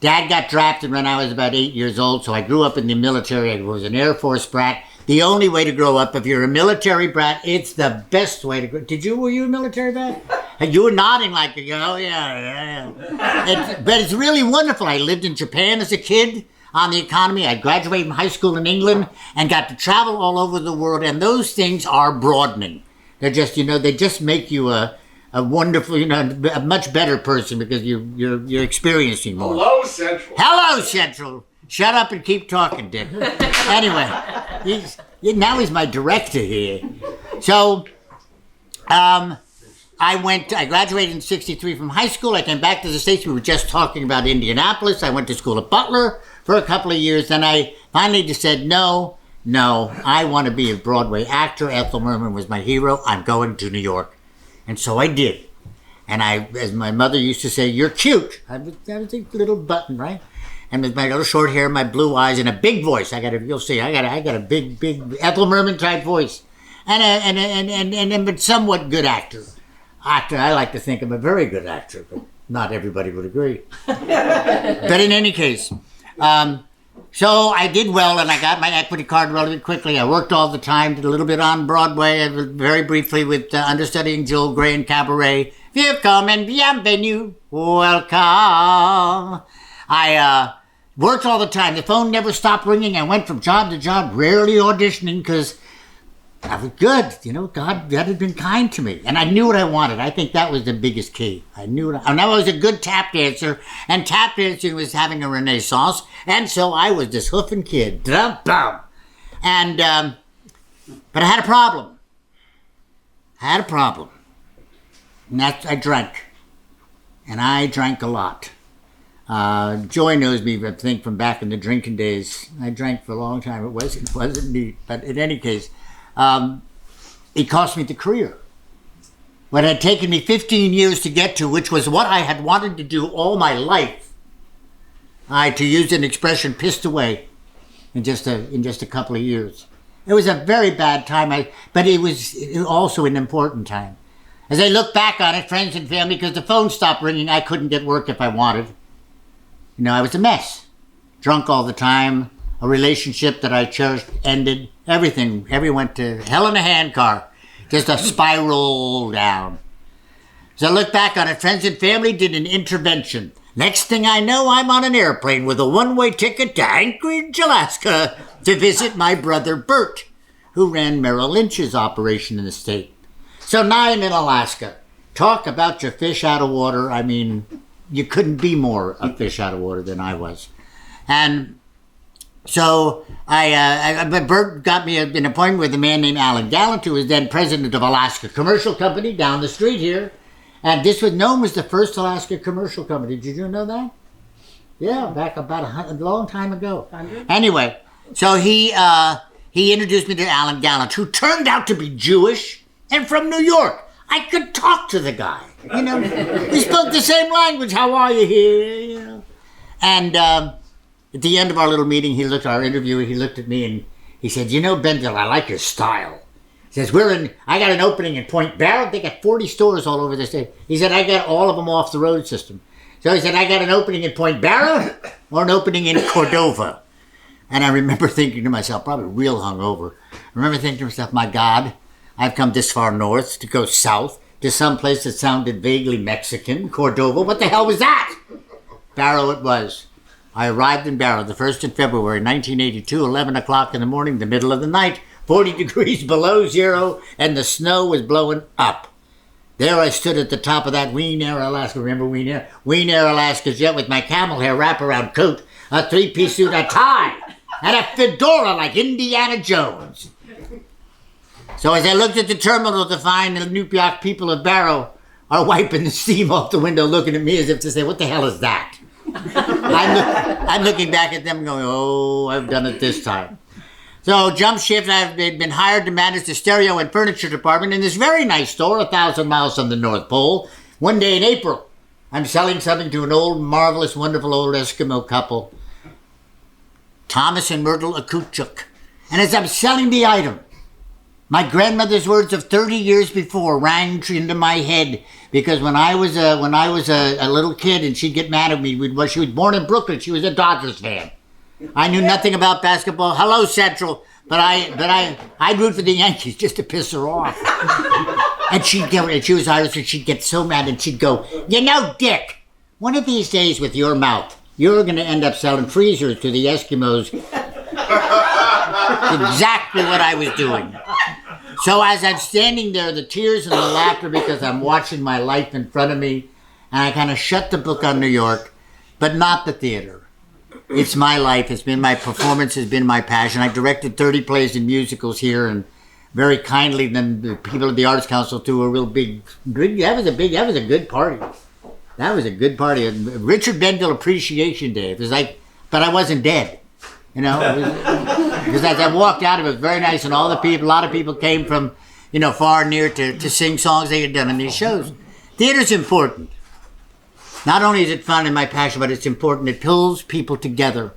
Dad got drafted when I was about 8 years old, so I grew up in the military. I was an Air Force brat. The only way to grow up, if you're a military brat, it's the best way to grow. Were you a military brat? You were nodding like, oh, yeah. But it's really wonderful. I lived in Japan as a kid on the economy. I graduated from high school in England and got to travel all over the world, and those things are broadening. They're just, they just make you a wonderful, a much better person because you're experiencing more. Hello, Central. Shut up and keep talking, Dick. Anyway, now he's my director here. So, I graduated in 63 from high school. I came back to the States. We were just talking about Indianapolis. I went to school at Butler for a couple of years. Then I finally just said, no, I want to be a Broadway actor. Ethel Merman was my hero. I'm going to New York. And so I did. And as my mother used to say, you're cute. I was a little button, right? And with my little short hair, my blue eyes, and a big voice. You'll see, I got a big Ethel Merman type voice. And but somewhat good actor. I like to think I'm a very good actor, but not everybody would agree. But in any case, so I did well, and I got my equity card relatively quickly. I worked all the time, did a little bit on Broadway, very briefly with understudying Joel Grey in Cabaret. Willkommen, bienvenue, welcome. I worked all the time. The phone never stopped ringing. I went from job to job, rarely auditioning because I was good. God had been kind to me. And I knew what I wanted. I think that was the biggest key. I knew I was a good tap dancer, and tap dancing was having a renaissance. And so I was this hoofing kid. Dum-dum. And, but I had a problem. And that's, I drank. And I drank a lot. Joy knows me, I think, from back in the drinking days. I drank for a long time. It wasn't neat. But in any case, it cost me the career. What had taken me 15 years to get to, which was what I had wanted to do all my life, to use an expression, pissed away in just a couple of years. It was a very bad time, but it was also an important time. As I look back on it, friends and family, because the phone stopped ringing, I couldn't get work if I wanted. I was a mess. Drunk all the time. A relationship that I cherished ended. Everything went to hell in a handcar. Just a spiral down. So I look back on it, friends and family did an intervention. Next thing I know, I'm on an airplane with a one-way ticket to Anchorage, Alaska, to visit my brother Bert, who ran Merrill Lynch's operation in the state. So now I'm in Alaska. Talk about your fish out of water. I mean, you couldn't be more a fish out of water than I was. And so Bert got me an appointment with a man named Alan Gallant, who was then president of Alaska Commercial Company down the street here. And Nome was the first Alaska commercial company. Did you know that? Yeah, back about a long time ago. 100? Anyway, so he introduced me to Alan Gallant, who turned out to be Jewish and from New York. I could talk to the guy. We spoke the same language. How are you here? And at the end of our little meeting, he looked at our interview. He looked at me and he said, Bendel, I like your style. He says, I got an opening in Point Barrow. They got 40 stores all over the state. He said, I got all of them off the road system. So he said, I got an opening in Point Barrow or an opening in Cordova. And I remember thinking to myself, probably real hungover, I remember thinking to myself, my God, I've come this far north to go south to some place that sounded vaguely Mexican, Cordova. What the hell was that? Barrow it was. I arrived in Barrow the 1st of February, 1982, 11 o'clock in the morning, the middle of the night, 40 degrees below zero, and the snow was blowing up. There I stood at the top of that Ween Air Alaska. Remember Ween Air? Ween Air Alaska jet with my camel hair wraparound coat, a three-piece suit, a tie, and a fedora like Indiana Jones. So as I looked at the terminal to find the Nupyak people of Barrow are wiping the steam off the window, looking at me as if to say, what the hell is that? I'm looking back at them going, oh, I've done it this time. So jump shift, I've been hired to manage the stereo and furniture department in this very nice store 1,000 miles from the North Pole. One day in April, I'm selling something to an old, marvelous, wonderful old Eskimo couple, Thomas and Myrtle Akutchuk. And as I'm selling the item, My grandmother's words of 30 years before rang into my head because when I was a little kid and she'd get mad at me, she was born in Brooklyn. She was a Dodgers fan. I knew nothing about basketball. Hello, Central. But I'd root for the Yankees just to piss her off. And she was Irish, and she'd get so mad, and she'd go, "You know, Dick, one of these days with your mouth, you're going to end up selling freezers to the Eskimos." Exactly what I was doing. So as I'm standing there, the tears and the laughter because I'm watching my life in front of me, and I kind of shut the book on New York, but not the theater. It's my life. It's been my performance. Has been my passion. I directed 30 plays and musicals here, and very kindly, then the people at the Arts Council threw a real big. That was a good party. That was a good party. Richard Benville Appreciation Day. It was like, but I wasn't dead, you know. Because as I walked out, it was very nice, and a lot of people came from, far and near to sing songs they had done in these shows. Theater's important. Not only is it fun and my passion, but it's important. It pulls people together.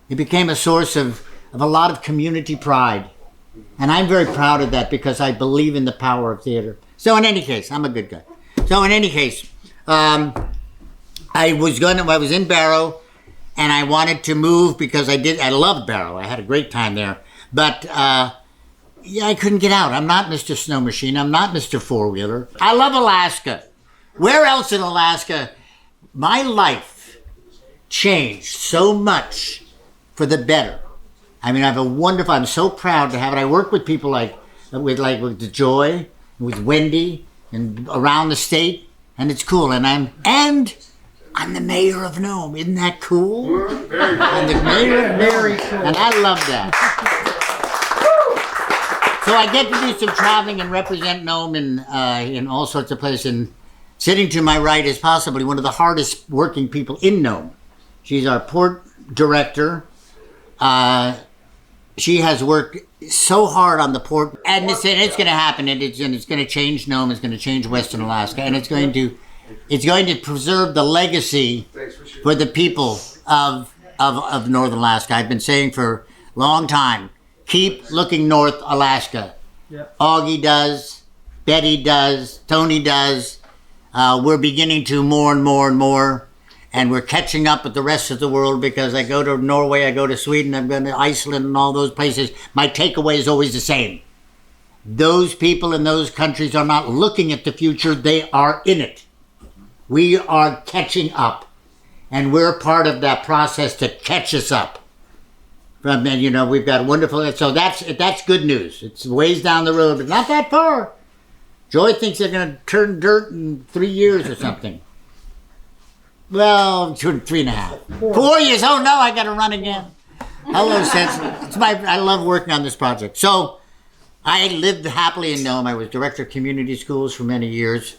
It became a source of a lot of community pride. And I'm very proud of that because I believe in the power of theater. So in any case, I'm a good guy. So in any case, I was in Barrow and I wanted to move because I loved Barrow. I had a great time there. But I couldn't get out. I'm not Mr. Snow Machine. I'm not Mr. Four-Wheeler. I love Alaska. Where else in Alaska? My life changed so much for the better. I mean, I'm so proud to have it. I work with people with Joy, with Wendy, and around the state, and it's cool. And I'm the mayor of Nome. Isn't that cool? I'm the mayor of Nome, and I love that. So I get to do some traveling and represent Nome in all sorts of places. And sitting to my right is possibly one of the hardest working people in Nome. She's our port director. She has worked so hard on the port, and it's going to happen. It's going to change Nome. It's going to change Western Alaska, and it's going to preserve the legacy for the people of Northern Alaska. I've been saying for a long time, keep looking north, Alaska. Yep. Augie does, Betty does, Tony does. We're beginning to more and more and more. And we're catching up with the rest of the world because I go to Norway, I go to Sweden, I've been to Iceland and all those places. My takeaway is always the same. Those people in those countries are not looking at the future, they are in it. We are catching up. And we're part of that process to catch us up. We've got wonderful, so that's good news. It's ways down the road, but not that far. Joy thinks they're going to turn dirt in 3 years or something. Well, 3.5. 4 years. Oh no, I got to run again. Hello, Sense. I love working on this project. So, I lived happily in Nome. I was director of community schools for many years.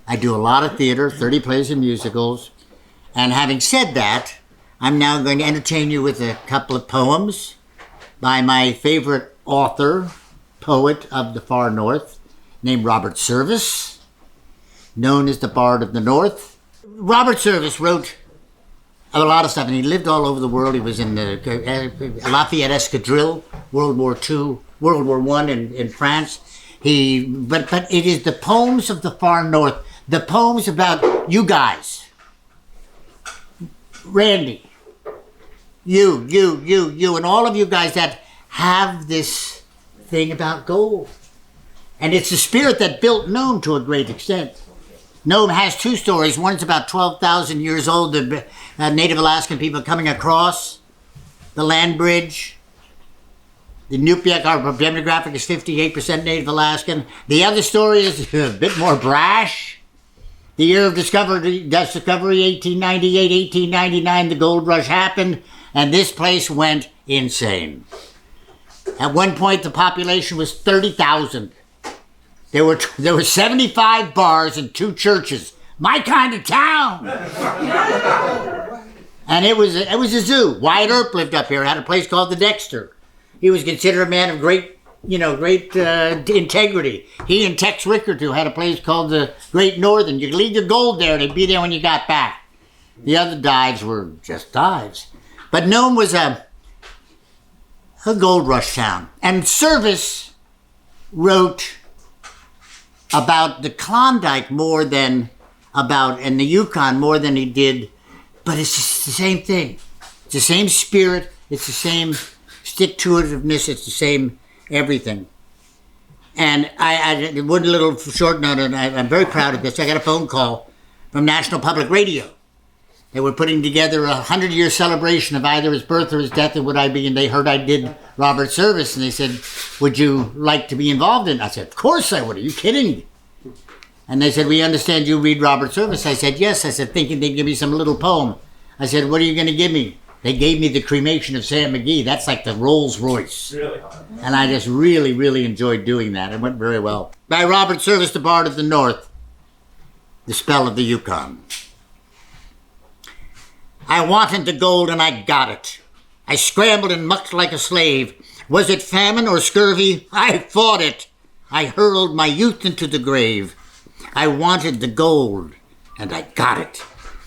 I do a lot of theater, 30 plays and musicals. And having said that, I'm now going to entertain you with a couple of poems by my favorite author, poet of the far north, named Robert Service, known as the Bard of the North. Robert Service wrote a lot of stuff, and he lived all over the world. He was in the Lafayette Escadrille, World War II, World War I in France. But it is the poems of the far north, the poems about you guys, Randy, you, and all of you guys that have this thing about gold. And it's the spirit that built Nome to a great extent. Nome has two stories. One's about 12,000 years old, the Native Alaskan people coming across the land bridge. The Nupiaq, our demographic is 58% Native Alaskan. The other story is a bit more brash. The year of discovery, 1898, 1899, the gold rush happened, and this place went insane. At one point, the population was 30,000. There were 75 bars and 2 churches. My kind of town. And it was a zoo. Wyatt Earp lived up here. Had a place called the Dexter. He was considered a man of great integrity. He and Tex Rickard had a place called the Great Northern. You could leave your gold there, and it'd be there when you got back. The other dives were just dives. But Nome was a gold rush town. And Service wrote about the Klondike more than about, and the Yukon more than he did, but it's just the same thing. It's the same spirit, it's the same stick-to-itiveness, it's the same everything. And I one little short note, and I'm very proud of this. I got a phone call from National Public Radio. They were putting together a 100-year celebration of either his birth or his death, and would I be? And they heard I did Robert Service, and they said, "Would you like to be involved in it?" I said, "Of course I would. Are you kidding me?" And they said, "We understand you read Robert Service." I said, "Yes." I said, thinking they'd give me some little poem. I said, "What are you going to give me?" They gave me The Cremation of Sam McGee. That's like the Rolls Royce. Really? And I just really, really enjoyed doing that. It went very well. By Robert Service, the Bard of the North, The Spell of the Yukon. I wanted the gold and I got it. I scrambled and mucked like a slave. Was it famine or scurvy? I fought it. I hurled my youth into the grave. I wanted the gold and I got it.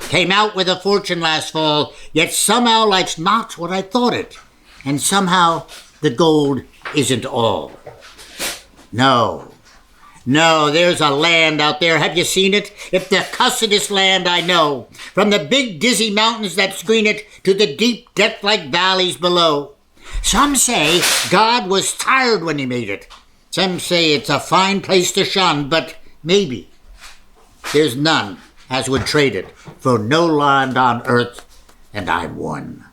Came out with a fortune last fall, yet somehow life's not what I thought it. And somehow the gold isn't all. No, there's a land out there. Have you seen it? It's the cussedest land I know. From the big dizzy mountains that screen it to the deep death-like valleys below. Some say God was tired when he made it. Some say it's a fine place to shun, but maybe there's none as would trade it for no land on earth, and I'm one.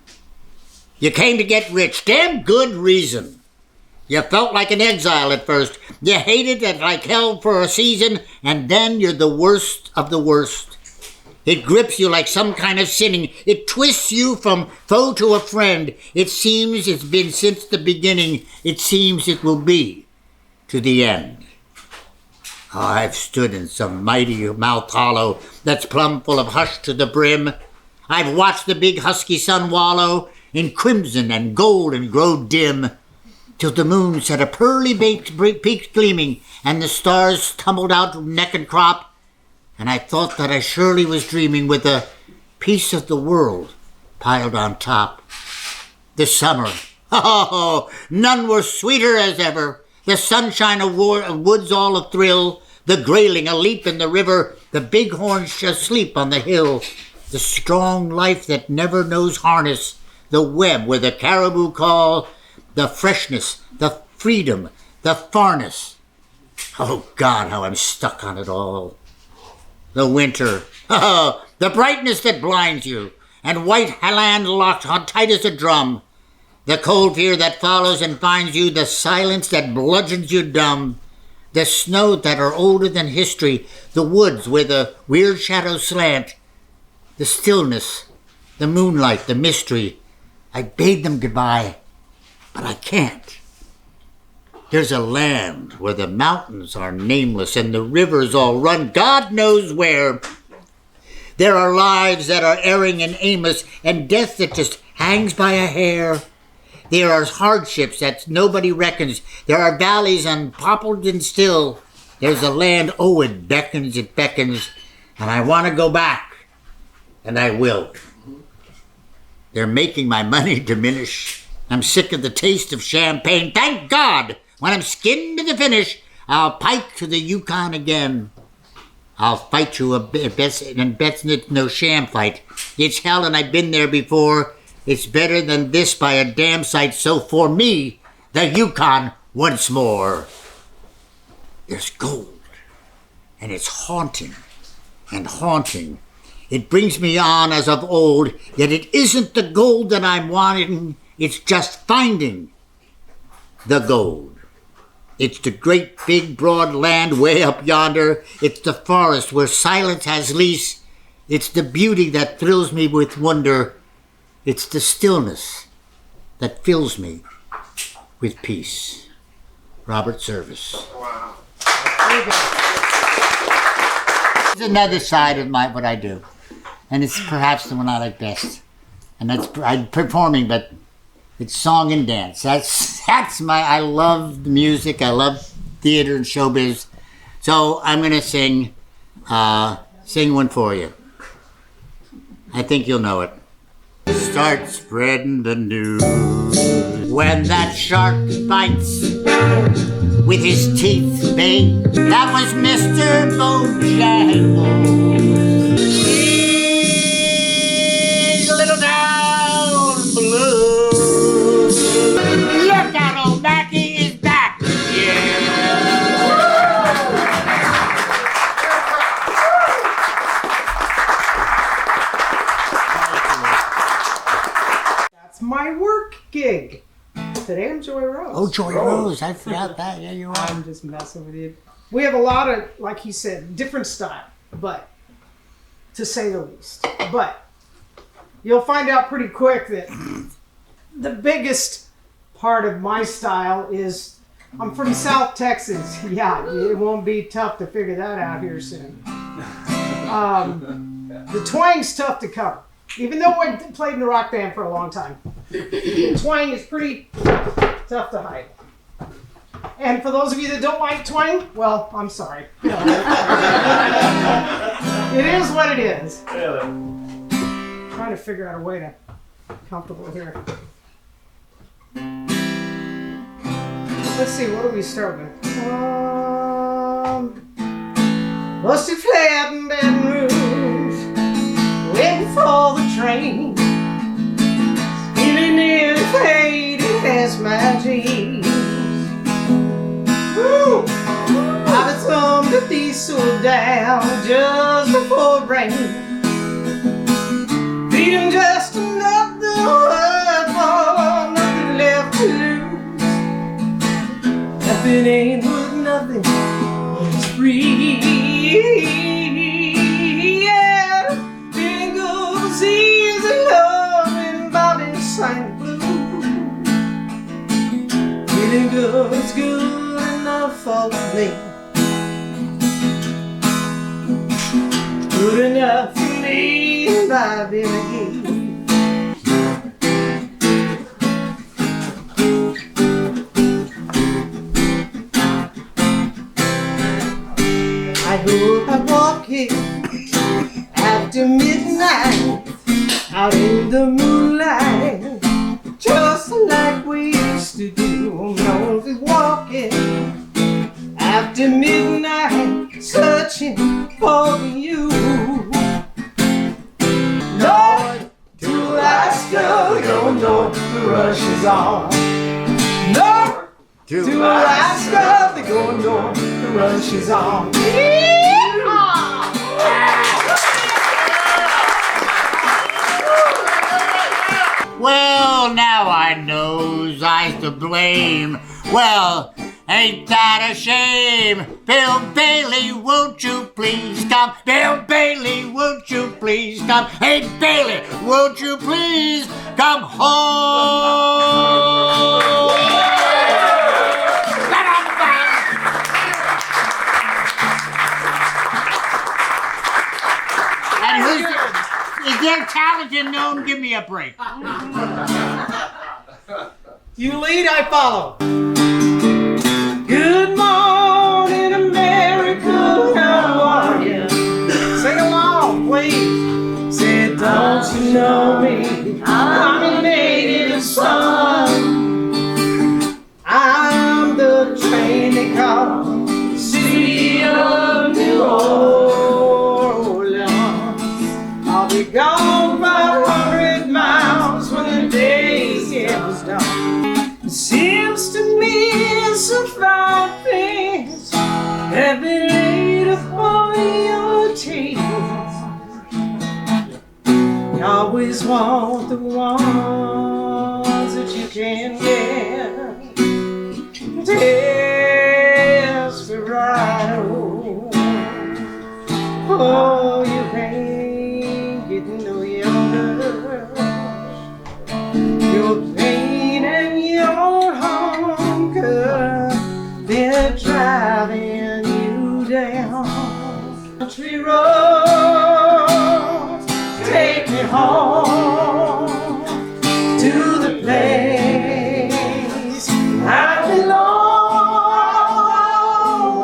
You came to get rich. Damn good reason. You felt like an exile at first. You hated it like hell for a season, and then you're the worst of the worst. It grips you like some kind of sinning. It twists you from foe to a friend. It seems it's been since the beginning. It seems it will be to the end. Oh, I've stood in some mighty mouth hollow that's plumb full of hush to the brim. I've watched the big husky sun wallow in crimson and gold and grow dim, till the moon set a pearly-baked peak gleaming, and the stars tumbled out neck and crop, and I thought that I surely was dreaming with a piece of the world piled on top. The summer, oh, none were sweeter as ever. The sunshine of woods all a-thrill, the grayling a-leap in the river, the bighorns asleep on the hill, the strong life that never knows harness, the web where the caribou call, the freshness, the freedom, the farness. Oh, God, how I'm stuck on it all. The winter, oh, the brightness that blinds you, and white land locked on tight as a drum. The cold fear that follows and finds you, the silence that bludgeons you dumb. The snow that are older than history, the woods where the weird shadows slant. The stillness, the moonlight, the mystery. I bade them goodbye, but I can't. There's a land where the mountains are nameless and the rivers all run God knows where. There are lives that are erring and aimless, and death that just hangs by a hair. There are hardships that nobody reckons. There are valleys unpoppled and still. There's a land, oh, it beckons, and I want to go back, and I will. They're making my money diminish. I'm sick of the taste of champagne. Thank God, when I'm skinned to the finish, I'll pike to the Yukon again. I'll fight you and bet's no sham fight. It's hell, and I've been there before. It's better than this by a damn sight, so for me, the Yukon once more. There's gold, and it's haunting and haunting. It brings me on as of old, yet it isn't the gold that I'm wanting, it's just finding the gold. It's the great big broad land way up yonder. It's the forest where silence has lease. It's the beauty that thrills me with wonder. It's the stillness that fills me with peace. Robert Service. Wow. It's another side of what I do. And it's perhaps the one I like best. And I'm performing, but it's song and dance. I love the music. I love theater and showbiz. So I'm going to sing one for you. I think you'll know it. Start spreading the news when that shark bites. with his teeth big. That was Mr. Bojangles. He's a little down below. Look out, old Mackie is back. Yeah. That's my work gig. Today I'm Joy Rose. Oh, Joy Rose. I forgot that. Yeah, you are. I'm just messing with you. We have a lot of, like he said, different style, but to say the least. But you'll find out pretty quick that the biggest part of my style is I'm from South Texas. Yeah, it won't be tough to figure that out here soon. The twang's tough to cover. Even though I played in a rock band for a long time, twang is pretty tough to hide. And for those of you that don't like twang, well, I'm sorry. You know, it is what it is. Trying to figure out a way to be comfortable here. Let's see, what do we start with? What's the flat in Baton Rouge? Waiting for the train. Feeling nearly faded as my dreams. Woo! I've thumbed the diesel down just before rain. Feeding just another word for nothing left to lose. Nothing ain't worth nothing, it's free. Yeah, feeling good as easy loving Bobby sang blue. Feeling good is good enough for me. Good enough for me, Bobby McGee. I hope I walk it after midnight, out in the moonlight, just like we used to do. No, we walking after midnight, searching for you. North to Alaska, we're going north, the rush is on. North to Alaska, they're going north, the rush is on. Well, now I knows I's to blame. Well, ain't that a shame? Bill Bailey, won't you please come? Bill Bailey, won't you please come? Hey, Bailey, won't you please come home? And is there talent in Nome? Give me a break. You lead, I follow. Good morning, America, how are you? Sing along, please. Say, don't you know me? I'm a native son. I'm the train they call the city of New Orleans. I'll be gone 500 miles when the day gets dark. It seems to me some fine things have been laid upon your table. You always want the ones that you can get. Desperado, oh, you ain't getting no younger. Your pain and your hunger, they're driving you down. Country roads, take me home to the place I belong.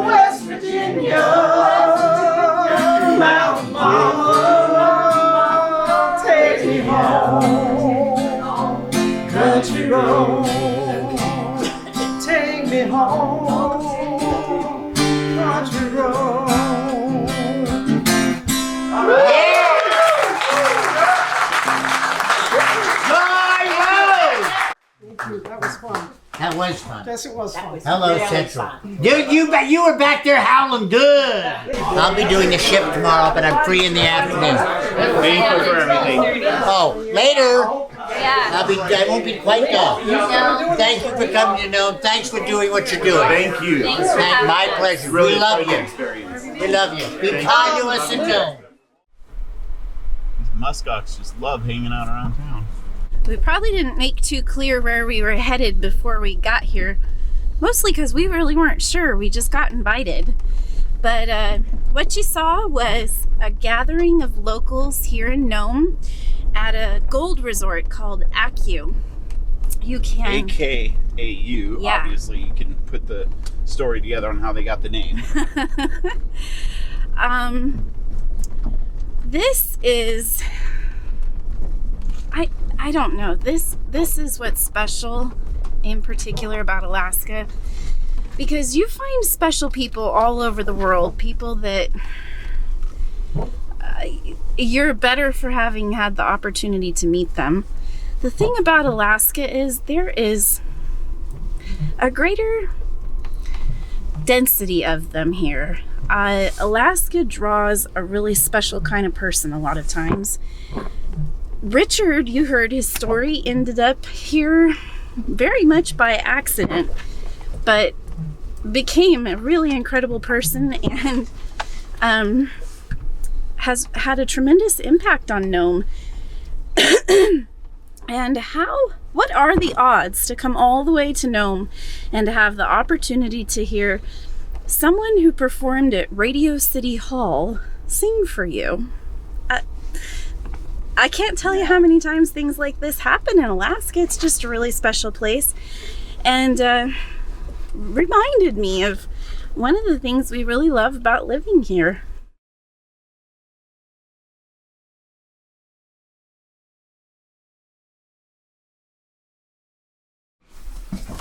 West Virginia, Mount Mama, take me home. Country road, take me home. That was fun. Yes, it was fun. Hello, Central. You were back there howling good. I'll be doing the ship tomorrow, but I'm free in the afternoon. Thank you for everything. Oh, later. Yeah. I won't be quite done. Thank you for coming to Nome. Thanks for doing what you're doing. Thank you. My pleasure. Really We love exciting you. experience. We love you. Be kind to us and Nome. Muskox just love hanging out around town. We probably didn't make too clear where we were headed before we got here, mostly because we really weren't sure. We just got invited. But what you saw was a gathering of locals here in Nome at a gold resort called ACU. You can... AKAU. Yeah. Obviously, you can put the story together on how they got the name. This is... I don't know. This is what's special in particular about Alaska, because you find special people all over the world, people that you're better for having had the opportunity to meet them. The thing about Alaska is there is a greater density of them here. Alaska draws a really special kind of person a lot of times. Richard, you heard his story, ended up here very much by accident, but became a really incredible person and has had a tremendous impact on Nome. And what are the odds to come all the way to Nome and to have the opportunity to hear someone who performed at Radio City Hall sing for you? I can't tell you how many times things like this happen in Alaska. It's just a really special place. And reminded me of one of the things we really love about living here.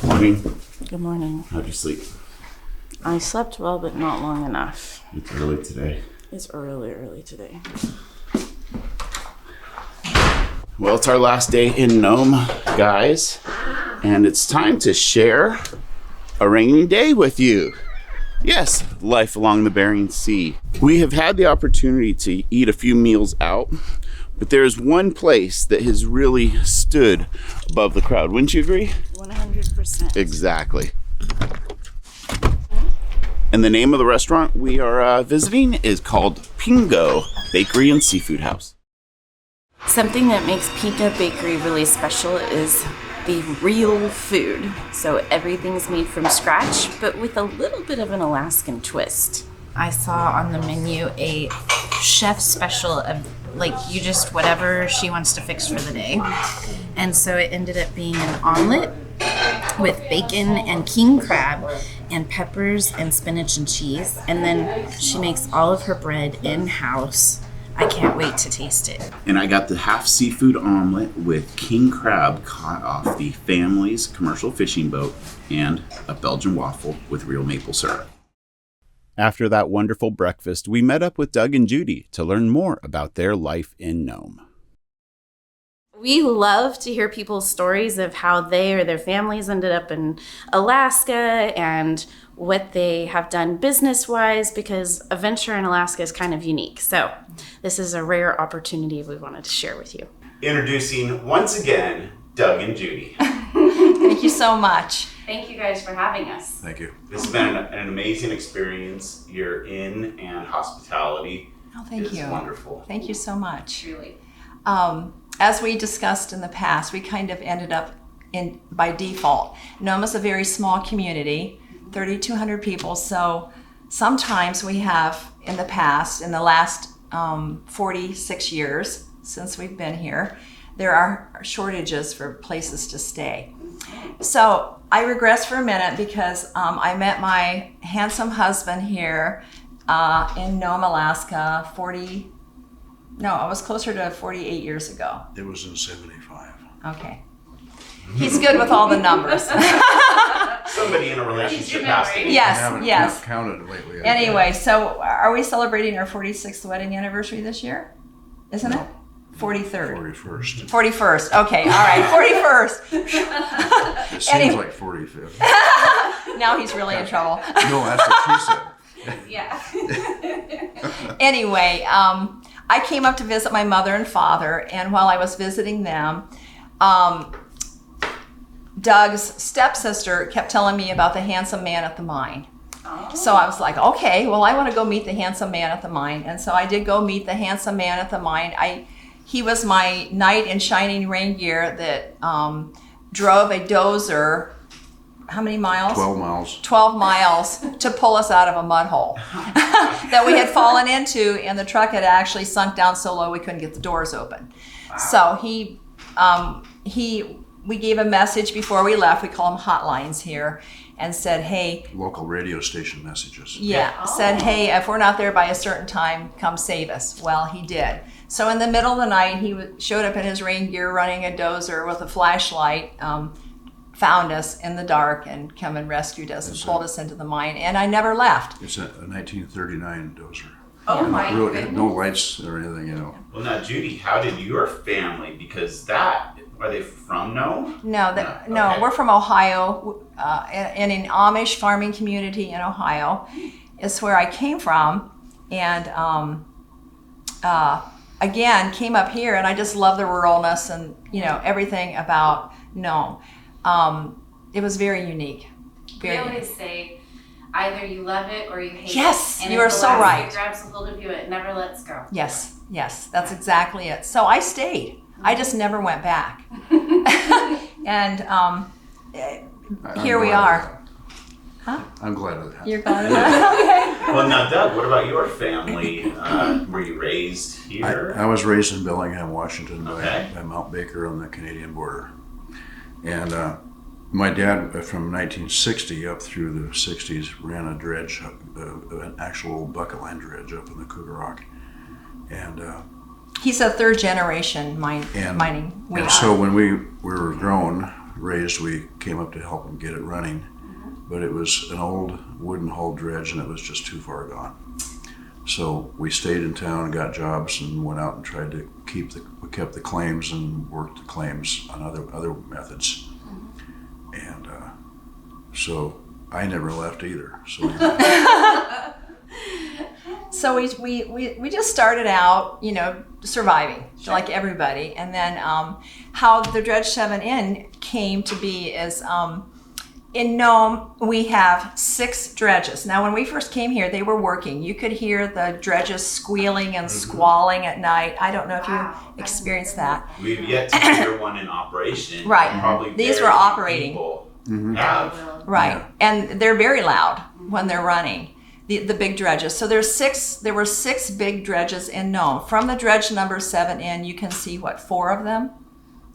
Morning. Good morning. How'd you sleep? I slept well, but not long enough. It's early today. It's early today. Well, it's our last day in Nome, guys, and it's time to share a rainy day with you. Yes, life along the Bering Sea. We have had the opportunity to eat a few meals out, but there's one place that has really stood above the crowd. Wouldn't you agree? 100%. Exactly. And the name of the restaurant we are visiting is called Pingo Bakery and Seafood House. Something that makes Pingo Bakery really special is the real food. So everything's made from scratch, but with a little bit of an Alaskan twist. I saw on the menu a chef special of you just whatever she wants to fix for the day. And so it ended up being an omelet with bacon and king crab and peppers and spinach and cheese. And then she makes all of her bread in-house. I can't wait to taste it. And I got the half seafood omelet with king crab caught off the family's commercial fishing boat and a Belgian waffle with real maple syrup. After that wonderful breakfast, we met up with Doug and Judy to learn more about their life in Nome. We love to hear people's stories of how they or their families ended up in Alaska and what they have done business-wise, because a venture in Alaska is kind of unique. So this is a rare opportunity we wanted to share with you. Introducing once again, Doug and Judy. Thank you so much. Thank you guys for having us. Thank you. This has been an amazing experience. Your inn and hospitality Oh, thank is you. wonderful. Thank you so much. Truly. As we discussed in the past, we kind of ended up in by default. Nome is a very small community, 3,200 people. So sometimes we have in the past, in the last 46 years since we've been here, there are shortages for places to stay. So I regress for a minute because I met my handsome husband here in Nome, Alaska, I was closer to 48 years ago. It was in 75. Okay. He's good with all the numbers. Somebody in a relationship has to be. I Yes, haven't yes. counted lately. Anyway, so are we celebrating our 46th wedding anniversary this year? Isn't it? 43rd. 41st. 41st. Okay, all right, 41st. It seems Anyway. like 45th. Now he's really in trouble. No, that's what she said. Yeah. Anyway, I came up to visit my mother and father, and while I was visiting them, Doug's stepsister kept telling me about the handsome man at the mine. So I was like, okay, well, I want to go meet the handsome man at the mine. And so I did go meet the handsome man at the mine. He was my knight in shining rain gear that drove a dozer, how many miles? 12 miles. 12 miles to pull us out of a mud hole that we had fallen into, and the truck had actually sunk down so low we couldn't get the doors open. Wow. So we gave a message before we left. We call them hotlines here, and said, hey. Local radio station messages. Yeah, said, hey, if we're not there by a certain time, come save us. Well, he did. So in the middle of the night, he showed up in his rain gear running a dozer with a flashlight, found us in the dark and come and rescued us and pulled us into the mine. And I never left. It's a 1939 dozer. Oh my Really, goodness. no lights or anything, you know. Well, now, Judy, how did your family, because are they from Nome? No, Okay. we're from Ohio, in an Amish farming community in Ohio. Is where I came from, and again came up here, and I just love the ruralness and everything about Nome. It was very unique. We always say either you love it or you hate it. Yes, And you if are the so last right. thing grabs a hold of you, it never lets go. Yes, that's exactly it. So I stayed. I just never went back. And here we are. Huh? I'm glad of that. You're glad of that? Okay. Well, now, Doug, what about your family? Were you raised here? I was raised in Bellingham, Washington Okay. by Mount Baker on the Canadian border. And my dad, from 1960 up through the 60s, ran a dredge, an actual bucket line dredge up in the Cougar Rock. And He's a third generation mining. We and are. so when we were raised, we came up to help him get it running. But it was an old wooden hull dredge, and it was just too far gone. So we stayed in town and got jobs and went out and tried to we kept the claims and worked the claims on other methods. And so I never left either. So we just started out, surviving like everybody, and then how the Dredge 7 Inn came to be is in Nome we have 6 dredges. Now when we first came here, they were working. You could hear the dredges squealing and squalling at night. I don't know if you experienced that. We've yet to hear one in operation. Right. Probably These very were few operating. people have. Right, Yeah. and they're very loud when they're running. The big dredges. So there were 6 big dredges in Nome. From the dredge number 7 in, you can see 4 of them.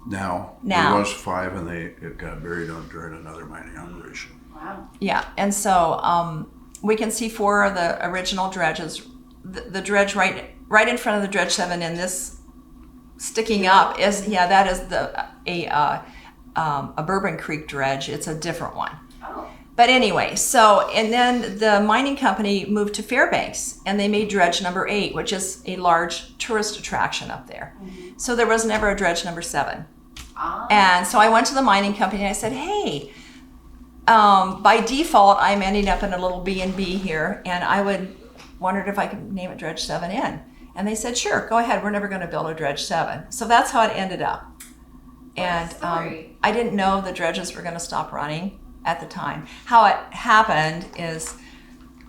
Now there was 5, and it got buried during another mining operation. Wow. Yeah, and so we can see 4 of the original dredges. The dredge right in front of the dredge 7 in, this sticking up is that is a Bourbon Creek dredge. It's a different one. Oh. But anyway, and then the mining company moved to Fairbanks, and they made dredge number 8, which is a large tourist attraction up there. Mm-hmm. So there was never a dredge number 7. Ah. And so I went to the mining company and I said, hey, by default, I'm ending up in a little B&B here, and I wondered if I could name it Dredge 7 Inn. And they said, sure, go ahead. We're never going to build a Dredge 7. So that's how it ended up. And I didn't know the dredges were going to stop running at the time. How it happened is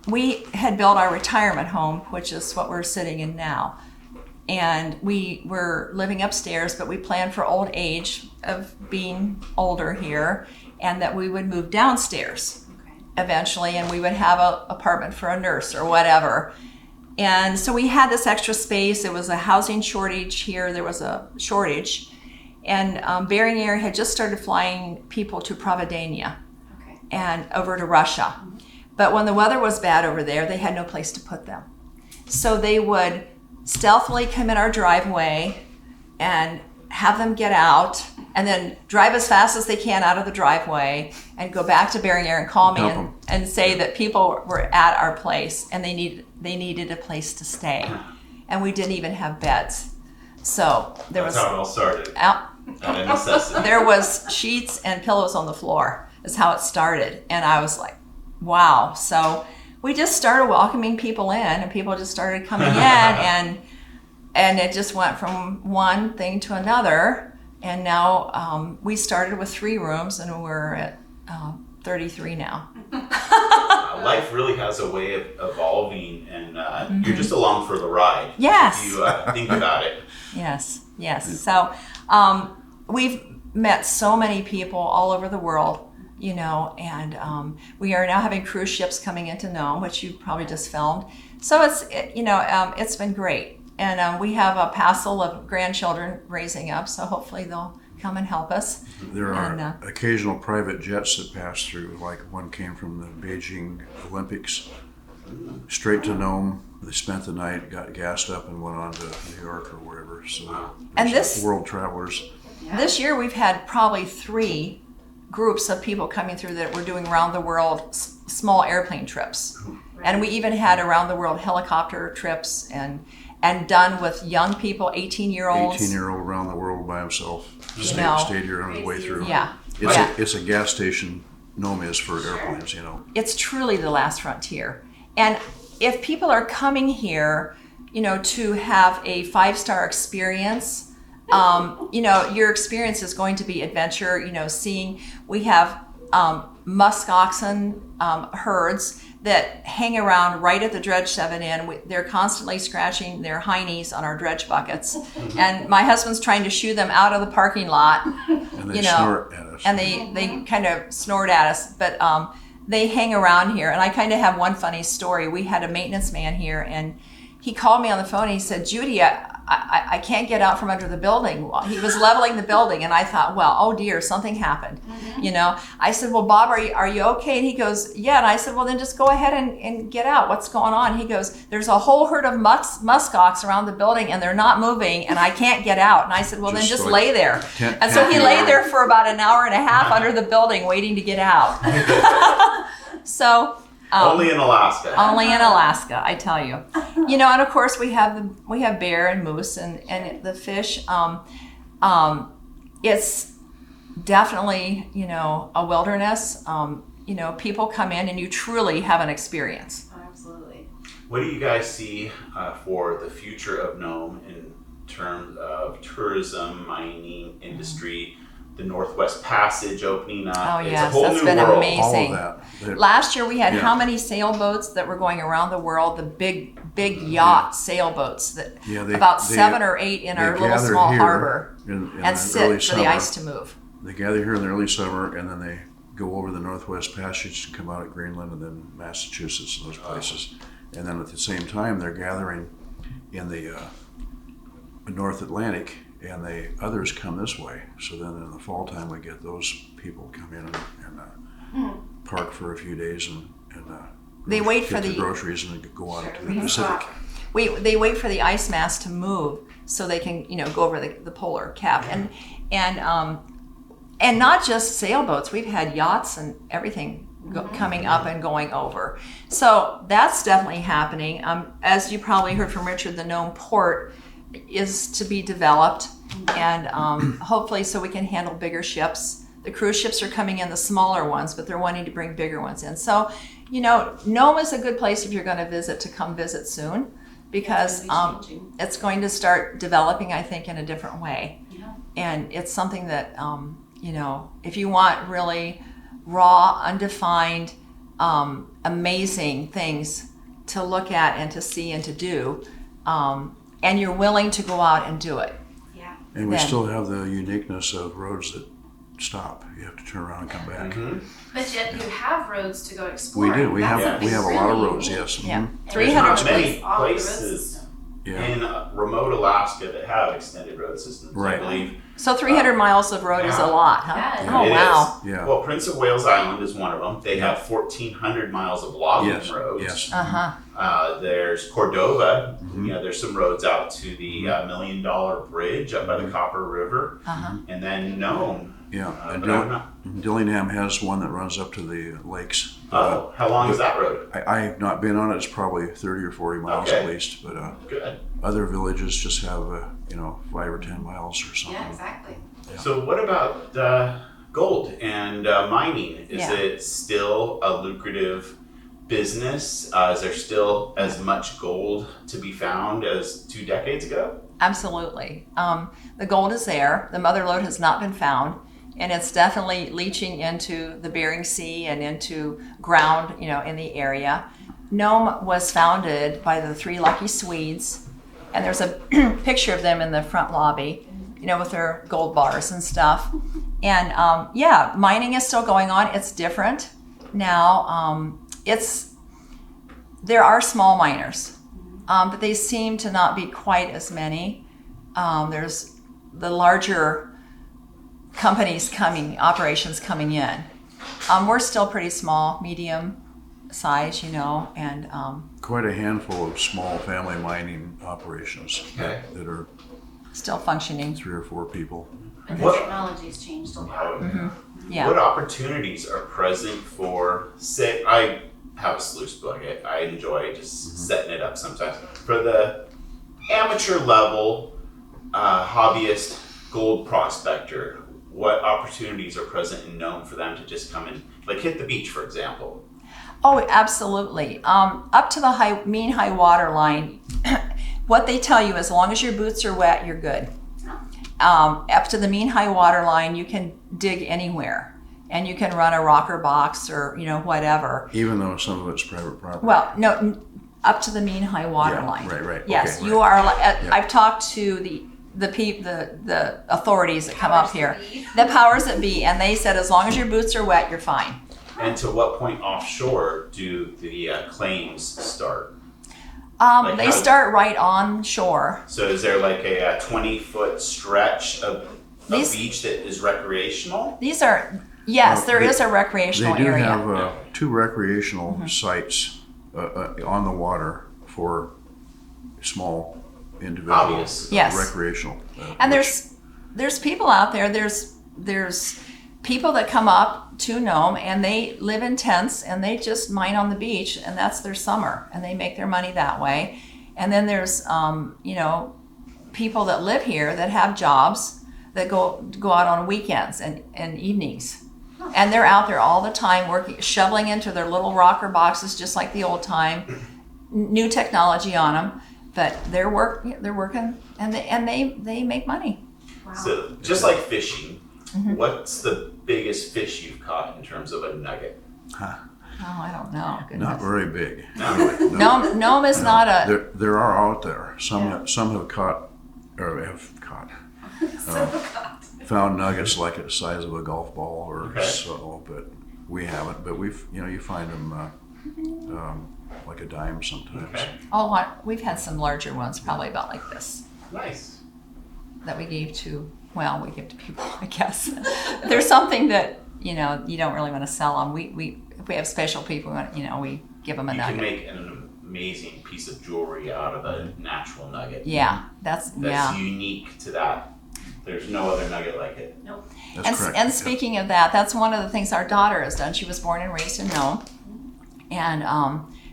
we had built our retirement home, which is what we're sitting in now. And we were living upstairs, but we planned for old age of being older here, and that we would move downstairs eventually, and we would have an apartment for a nurse or whatever. And so we had this extra space. It was a housing shortage here. There was a shortage. And Bering Air had just started flying people to Providenia and over to Russia. But when the weather was bad over there, they had no place to put them. So they would stealthily come in our driveway and have them get out, and then drive as fast as they can out of the driveway and go back to Bering Air and call me and say that people were at our place and they needed a place to stay. And we didn't even have beds. So there That's was how it all started. out. Out of necessity. There was sheets and pillows on the floor. Is how it started, and I was like, wow. So we just started welcoming people in, and people just started coming in, and it just went from one thing to another. And now we started with 3 rooms, and we're at 33 now. Life really has a way of evolving, and you're just along for the ride. Yes. If you think about it. Yes. So we've met so many people all over the world, you know, and we are now having cruise ships coming into Nome, which you probably just filmed. So it's been great. And we have a passel of grandchildren raising up, so hopefully they'll come and help us. There are occasional private jets that pass through, like one came from the Beijing Olympics straight to Nome. They spent the night, got gassed up, and went on to New York or wherever. So And there's this- world travelers. This year we've had probably 3 groups of people coming through that were doing around the world small airplane trips. And we even had around the world helicopter trips and done with young people, 18-year-olds. 18-year-old around the world by himself. know. Stayed here on his way through. Yeah. It's a gas station. Nome is for airplanes, you know. It's truly the last frontier. And if people are coming here, you know, to have a 5-star experience, you know, your experience is going to be adventure, you know, we have musk oxen herds that hang around right at the Dredge 7 Inn. They're constantly scratching their hiney's on our dredge buckets. And my husband's trying to shoo them out of the parking lot. And they You know, snort at us. And they kind of snort at us, but they hang around here. And I kind of have one funny story. We had a maintenance man here, and he called me on the phone and he said, Judy, I can't get out from under the building. He was leveling the building, and I thought, well, oh dear, something happened. You know, I said, well, Bob, are you okay? And he goes, yeah. And I said, well, then just go ahead and get out. What's going on? He goes, there's a whole herd of muskox around the building, and they're not moving, and I can't get out. And I said, well, then just like lay there. can't- And so can't he get lay out. there for about an hour and a half under the building waiting to get out. So Only in Alaska. only in Alaska, I tell you. You know, and of course we have bear and moose and the fish. It's definitely, you know, a wilderness. You know, people come in and you truly have an experience. Absolutely. What do you guys see for the future of Nome in terms of tourism, mining, industry, the Northwest Passage opening up? Oh, It's yes, a whole that's new been world. amazing. All of that. Last year we had Yeah. how many sailboats that were going around the world? The big yacht sailboats that Yeah, about 7 or 8 in our little gather small here harbor in and the sit early for the summer. ice to move. They gather here in the early summer, and then they go over the Northwest Passage and come out at Greenland and then Massachusetts and those places. And then at the same time, they're gathering in the North Atlantic, and others come this way. So then in the fall time, we get those people come in and park for a few days and They wait get for their the- groceries and go out to the Pacific. They wait for the ice mass to move so they can, you know, go over the polar cap and not just sailboats. We've had yachts and everything coming up and going over. So that's definitely happening. As you probably heard from Richard, the Nome port is to be developed, and hopefully so we can handle bigger ships. The cruise ships are coming in, the smaller ones, but they're wanting to bring bigger ones in. So, you know, Nome is a good place if you're going to visit to come visit soon, because it's going to start developing, I think, in a different way. Yeah. And it's something that, you know, if you want really raw, undefined, amazing things to look at and to see and to do, and you're willing to go out and do it. Yeah. And we Then- still have the uniqueness of roads that stop. You have to turn around and come back. But yet you have roads to go explore. We do. We have That's we have a lot of really roads. unique. Yes. Yeah. Mhm. There's 300 not many places all over the road places system. Yeah. in remote Alaska that have extended road systems, Right. I believe. So 300 miles of road is a lot, huh? Yeah. Oh, It wow. is. Yeah. Well, Prince of Wales Island is one of them. They have 1,400 miles of logging Yes. roads. Yes. Uh-huh. There's Cordova. There's some roads out to the $1 Million Bridge up by the Copper River. And then Nome. Yeah, and but I'm not- Dillingham has one that runs up to the lakes. Oh, how long is that road? I have not been on it. It's probably 30 or 40 miles Okay. at least. But Good. other villages just have 5 or 10 miles or something. Yeah, exactly. So what about gold and mining? Is Yeah. it still a lucrative business? Is there still as much gold to be found as 2 decades ago? Absolutely. The gold is there. The mother lode has not been found, and it's definitely leaching into the Bering Sea and into ground, in the area. Nome was founded by the 3 lucky Swedes, and there's a picture of them in the front lobby, with their gold bars and stuff. And mining is still going on. It's different now. There are small miners, but they seem to not be quite as many. There's the larger operations coming in. We're still pretty small, medium size, and Quite a handful of small family mining operations Okay. that are still functioning. 3 or 4 people. And the What- technology's changed a lot. Yeah. What opportunities are present for, say, I have a sluice bucket. I enjoy just setting it up sometimes. For the amateur level hobbyist gold prospector, what opportunities are present in Nome for them to just come and hit the beach, for example? Oh, absolutely. Up to the mean high water line, what they tell you, as long as your boots are wet, you're good. Up to the mean high water line, you can dig anywhere, and you can run a rocker box or whatever. Even though some of it's private property. Well, no, up to the mean high water Yeah, line. right. Yes, Okay, you right. are. I've talked to the authorities that come up here, the powers that be, and they said as long as your boots are wet, you're fine. And to what point offshore do the claims start? They how- start right on shore. So is there a 20-foot stretch of These- beach that is recreational? These are yes, Well, there they- is a recreational They do area. have 2 recreational sites on the water for small individual Obvious. Yes. recreational. And which- there's people out there. There's people that come up to Nome and they live in tents and they just mine on the beach, and that's their summer, and they make their money that way. And then there's people that live here that have jobs that go out on weekends and evenings. And they're out there all the time working, shoveling into their little rocker boxes just like the old time, new technology on them, but they're working and they make money. So just like fishing, what's the biggest fish you've caught in terms of a nugget? Oh, I don't know. Not Goodness. very big. No, Nome is not a. There are out there. Some have caught found nuggets like the size of a golf ball or Okay. so, but we haven't. But you find them like a dime sometimes. Okay. We've had some larger ones, probably about like this, Nice. that we give to people, I guess. There's something that you don't really want to sell them. If we have special people, we give them a You can nugget. make an amazing piece of jewelry out of a natural nugget. Yeah, that's unique to that. There's no other nugget like it. That's correct. And speaking of that, that's one of the things our daughter has done. She was born and raised in Nome, and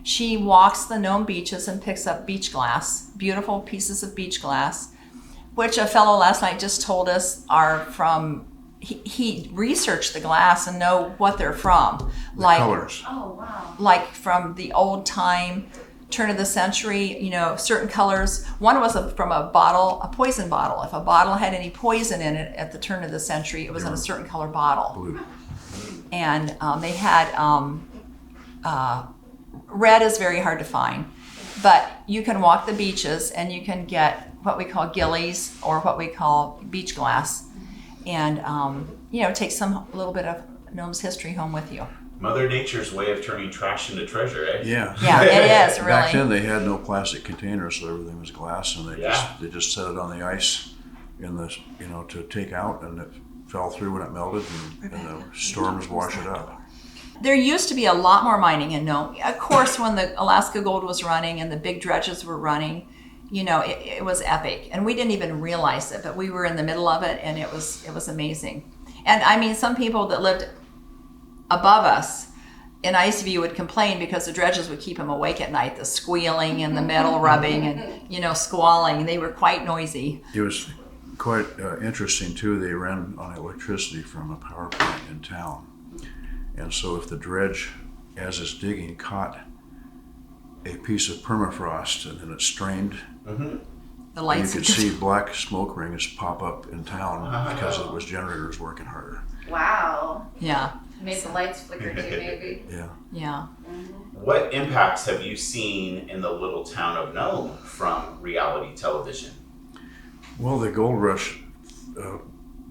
she walks the Nome beaches and picks up beach glass, beautiful pieces of beach glass, which a fellow last night just told us are from. He researched the glass and know what they're from, like Colors. Oh, wow. like from the old time, turn of the century, certain colors. One was from a bottle, a poison bottle. If a bottle had any poison in it at the turn of the century, it was in a certain color bottle. Blue. And they had red is very hard to find, but you can walk the beaches and you can get what we call gillies or what we call beach glass, and take a little bit of Nome's history home with you. Mother Nature's way of turning trash into treasure, eh? Yeah. Yeah, it is really. Back then they had no plastic containers, so everything was glass, and Yeah. they just set it on the ice in the to take out, and it fell through when it melted, and the storms wash it up. There used to be a lot more mining in Nome. Of course, when the Alaska Gold was running and the big dredges were running, it was epic. And we didn't even realize it, but we were in the middle of it, and it was amazing. And I mean, some people that lived above us in Iceview would complain because the dredges would keep them awake at night, the squealing and the metal rubbing and, squalling. They were quite noisy. It was quite interesting, too. They ran on electricity from a power plant in town. And so if the dredge, as it's digging, caught a piece of permafrost and then it strained, The lights you could see black smoke rings pop up in town because it was generators working harder. Wow. Yeah. Made the lights flicker too, maybe. Yeah. Yeah. What impacts have you seen in the little town of Nome from reality television? Well, the Gold Rush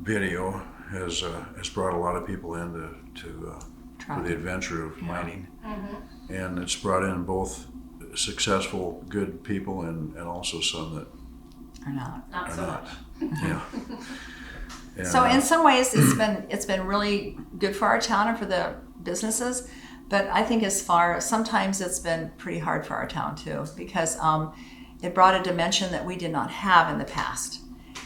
video has brought a lot of people in for the adventure of mining. And it's brought in both successful, good people and also some that Or not. Not are so not. much. Yeah. And, So in some ways, it's been really good for our town and for the businesses, but I think sometimes it's been pretty hard for our town too, because it brought a dimension that we did not have in the past,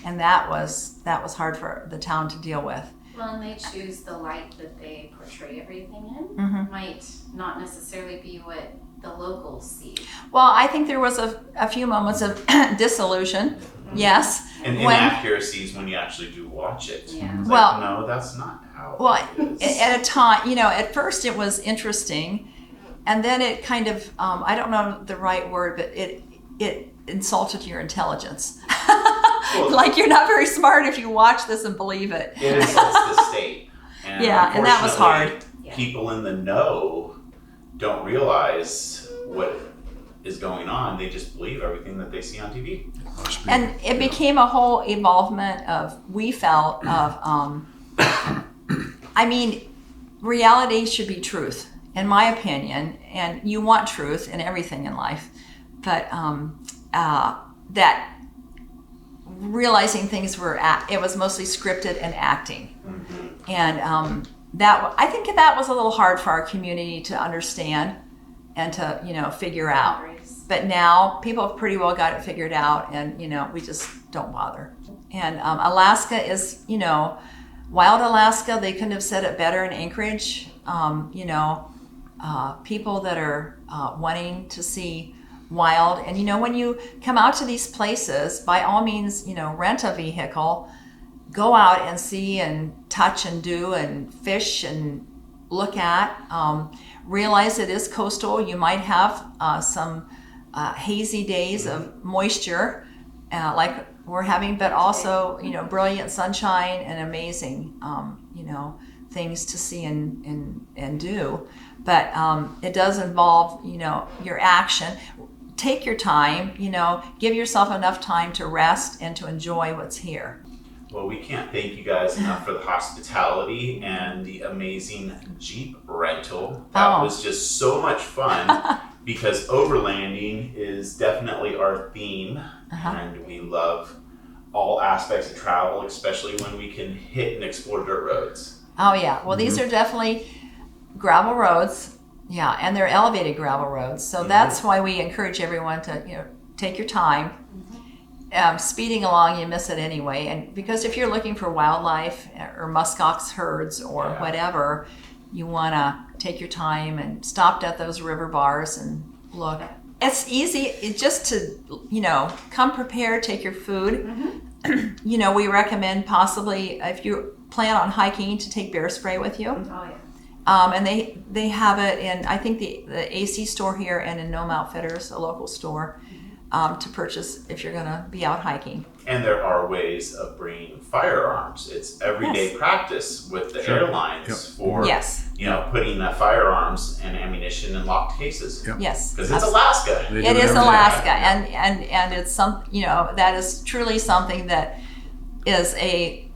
and that was hard for the town to deal with. Well, and they choose the light that they portray everything in. Might not necessarily be what the locals see. Well, I think there was a few moments of disillusion, yes. And inaccuracies when you actually do watch it. Yeah. It's Well- like, no, that's not how Well, it is. at a time, at first it was interesting, and then it kind of, I don't know the right word, but it insulted your intelligence. Like you're not very smart if you watch this and believe it. It insults the state. And Yeah, and that was hard. unfortunately, people in the know don't realize what is going on. They just believe everything that they see on TV. And it became a whole evolvement we felt of, reality should be truth, in my opinion, and you want truth in everything in life, but that realizing things it was mostly scripted and acting. And I think that was a little hard for our community to understand and to, figure out. But now people have pretty well got it figured out, and we just don't bother. And Alaska is, wild Alaska. They couldn't have said it better in Anchorage. People that are wanting to see wild, and when you come out to these places, by all means, rent a vehicle, go out and see and touch and do and fish and look at. Realize it is coastal. You might have some hazy days of moisture like we're having, but also brilliant sunshine and amazing things to see and do. But it does involve your action. Take your time, give yourself enough time to rest and to enjoy what's here. Well, we can't thank you guys enough for the hospitality and the amazing Jeep rental. That was just so much fun because overlanding is definitely our theme, and we love all aspects of travel, especially when we can hit and explore dirt roads. Oh yeah, well these are definitely gravel roads, and they're elevated gravel roads. So that's why we encourage everyone to take your time. Speeding along, you miss it anyway. And because if you're looking for wildlife or muskox herds or whatever, you want to take your time and stop at those river bars and look. It's easy just to, come prepared, take your food. We recommend possibly if you plan on hiking to take bear spray with you. Oh yeah. And they have it in, I think the AC store here and in Nome Outfitters, a local store. To purchase if you're going to be out hiking. And there are ways of bringing firearms. It's everyday practice with the airlines for putting firearms and ammunition in locked cases. Yes, because it's Alaska. It is Alaska, and it's that is truly something that is a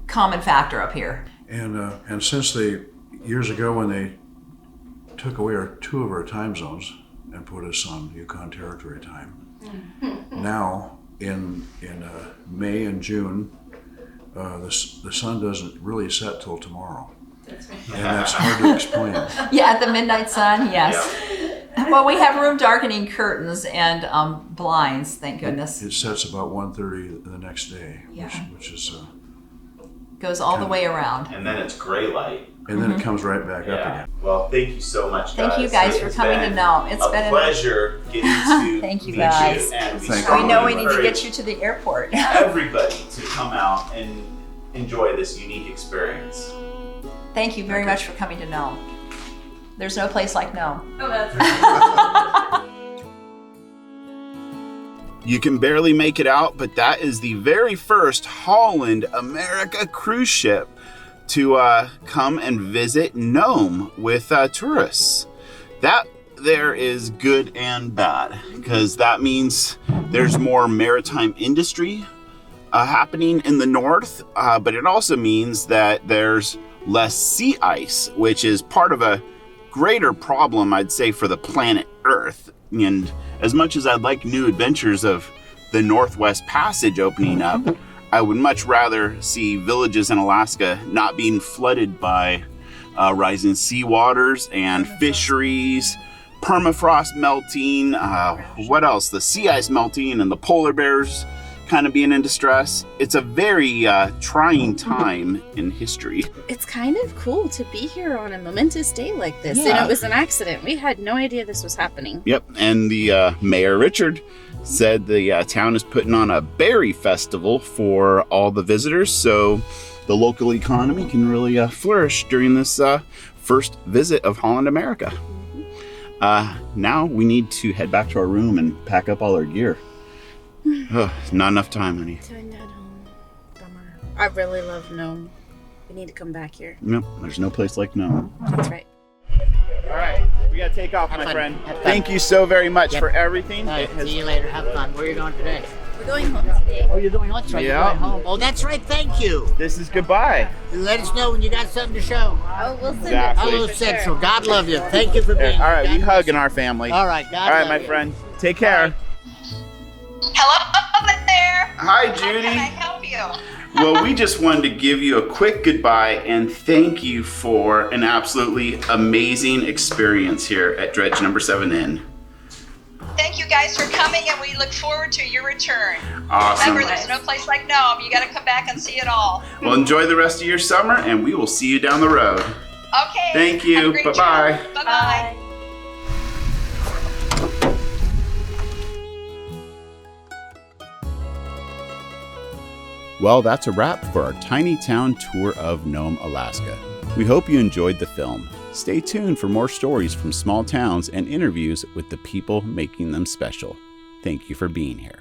common factor up here. And since years ago when they took away two of our time zones and put us on Yukon Territory time. Now, in May and June, the sun doesn't really set till tomorrow. And that's hard to explain. Yeah, the midnight sun, yes. Well, we have room darkening curtains and blinds, thank goodness. It sets about 1:30 the next day, Yeah. which is, Goes all the way around. And then it's gray light. and then it comes right back up again. Well, thank you so much, guys. Thank you guys for coming to Nome. It's been a pleasure getting to Thank you, meet guys. you. And Thank We know we strongly need to get encourage you to the airport. everybody to come out and enjoy this unique experience. Thank you very much for coming to Nome. There's no place like Nome. Oh, that's right. You can barely make it out, but that is the very first Holland America cruise ship to come and visit Nome with tourists. That there is good and bad, because that means there's more maritime industry happening in the north, but it also means that there's less sea ice, which is part of a greater problem, I'd say, for the planet Earth. And as much as I'd like new adventures of the Northwest Passage opening up, I would much rather see villages in Alaska not being flooded by rising seawaters and fisheries, permafrost melting, what else? The sea ice melting and the polar bears kind of being in distress. It's a very trying time in history. It's kind of cool to be here on a momentous day like this. Yeah. And it was an accident. We had no idea this was happening. Yep, and the Mayor Richard said the town is putting on a berry festival for all the visitors, so the local economy can really flourish during this first visit of Holland America. Now we need to head back to our room and pack up all our gear. Not enough time, honey. Time at home. Bummer. I really love Nome. We need to come back here. Nope, there's no place like Nome. That's right. All right, we gotta take off, my fun. friend. Have fun. Thank you so very much Yep. for everything. All right, It has- see you later. Have fun. Where are you going today? We're going home today. Oh, you're going home. That's right. Yeah. You're going home. Oh, that's right. Thank you. This is goodbye. Let us know when you got something to show. Oh, we'll send Exactly. Hello, for Central. sure. God love you. Thank you for All being right, here. we God hug bless in you. our family. All right. God All right, love my you. friend. Take care. Hello there. Hi, How Judy. can I help you? Well, we just wanted to give you a quick goodbye and thank you for an absolutely amazing experience here at Dredge number 7 Inn. Thank you guys for coming, and we look forward to your return. Awesome. Remember, there's no place like Nome. You got to come back and see it all. Well, enjoy the rest of your summer and we will see you down the road. Okay. Thank you. Have a great Bye-bye. trip. Bye-bye. Well, that's a wrap for our tiny town tour of Nome, Alaska. We hope you enjoyed the film. Stay tuned for more stories from small towns and interviews with the people making them special. Thank you for being here.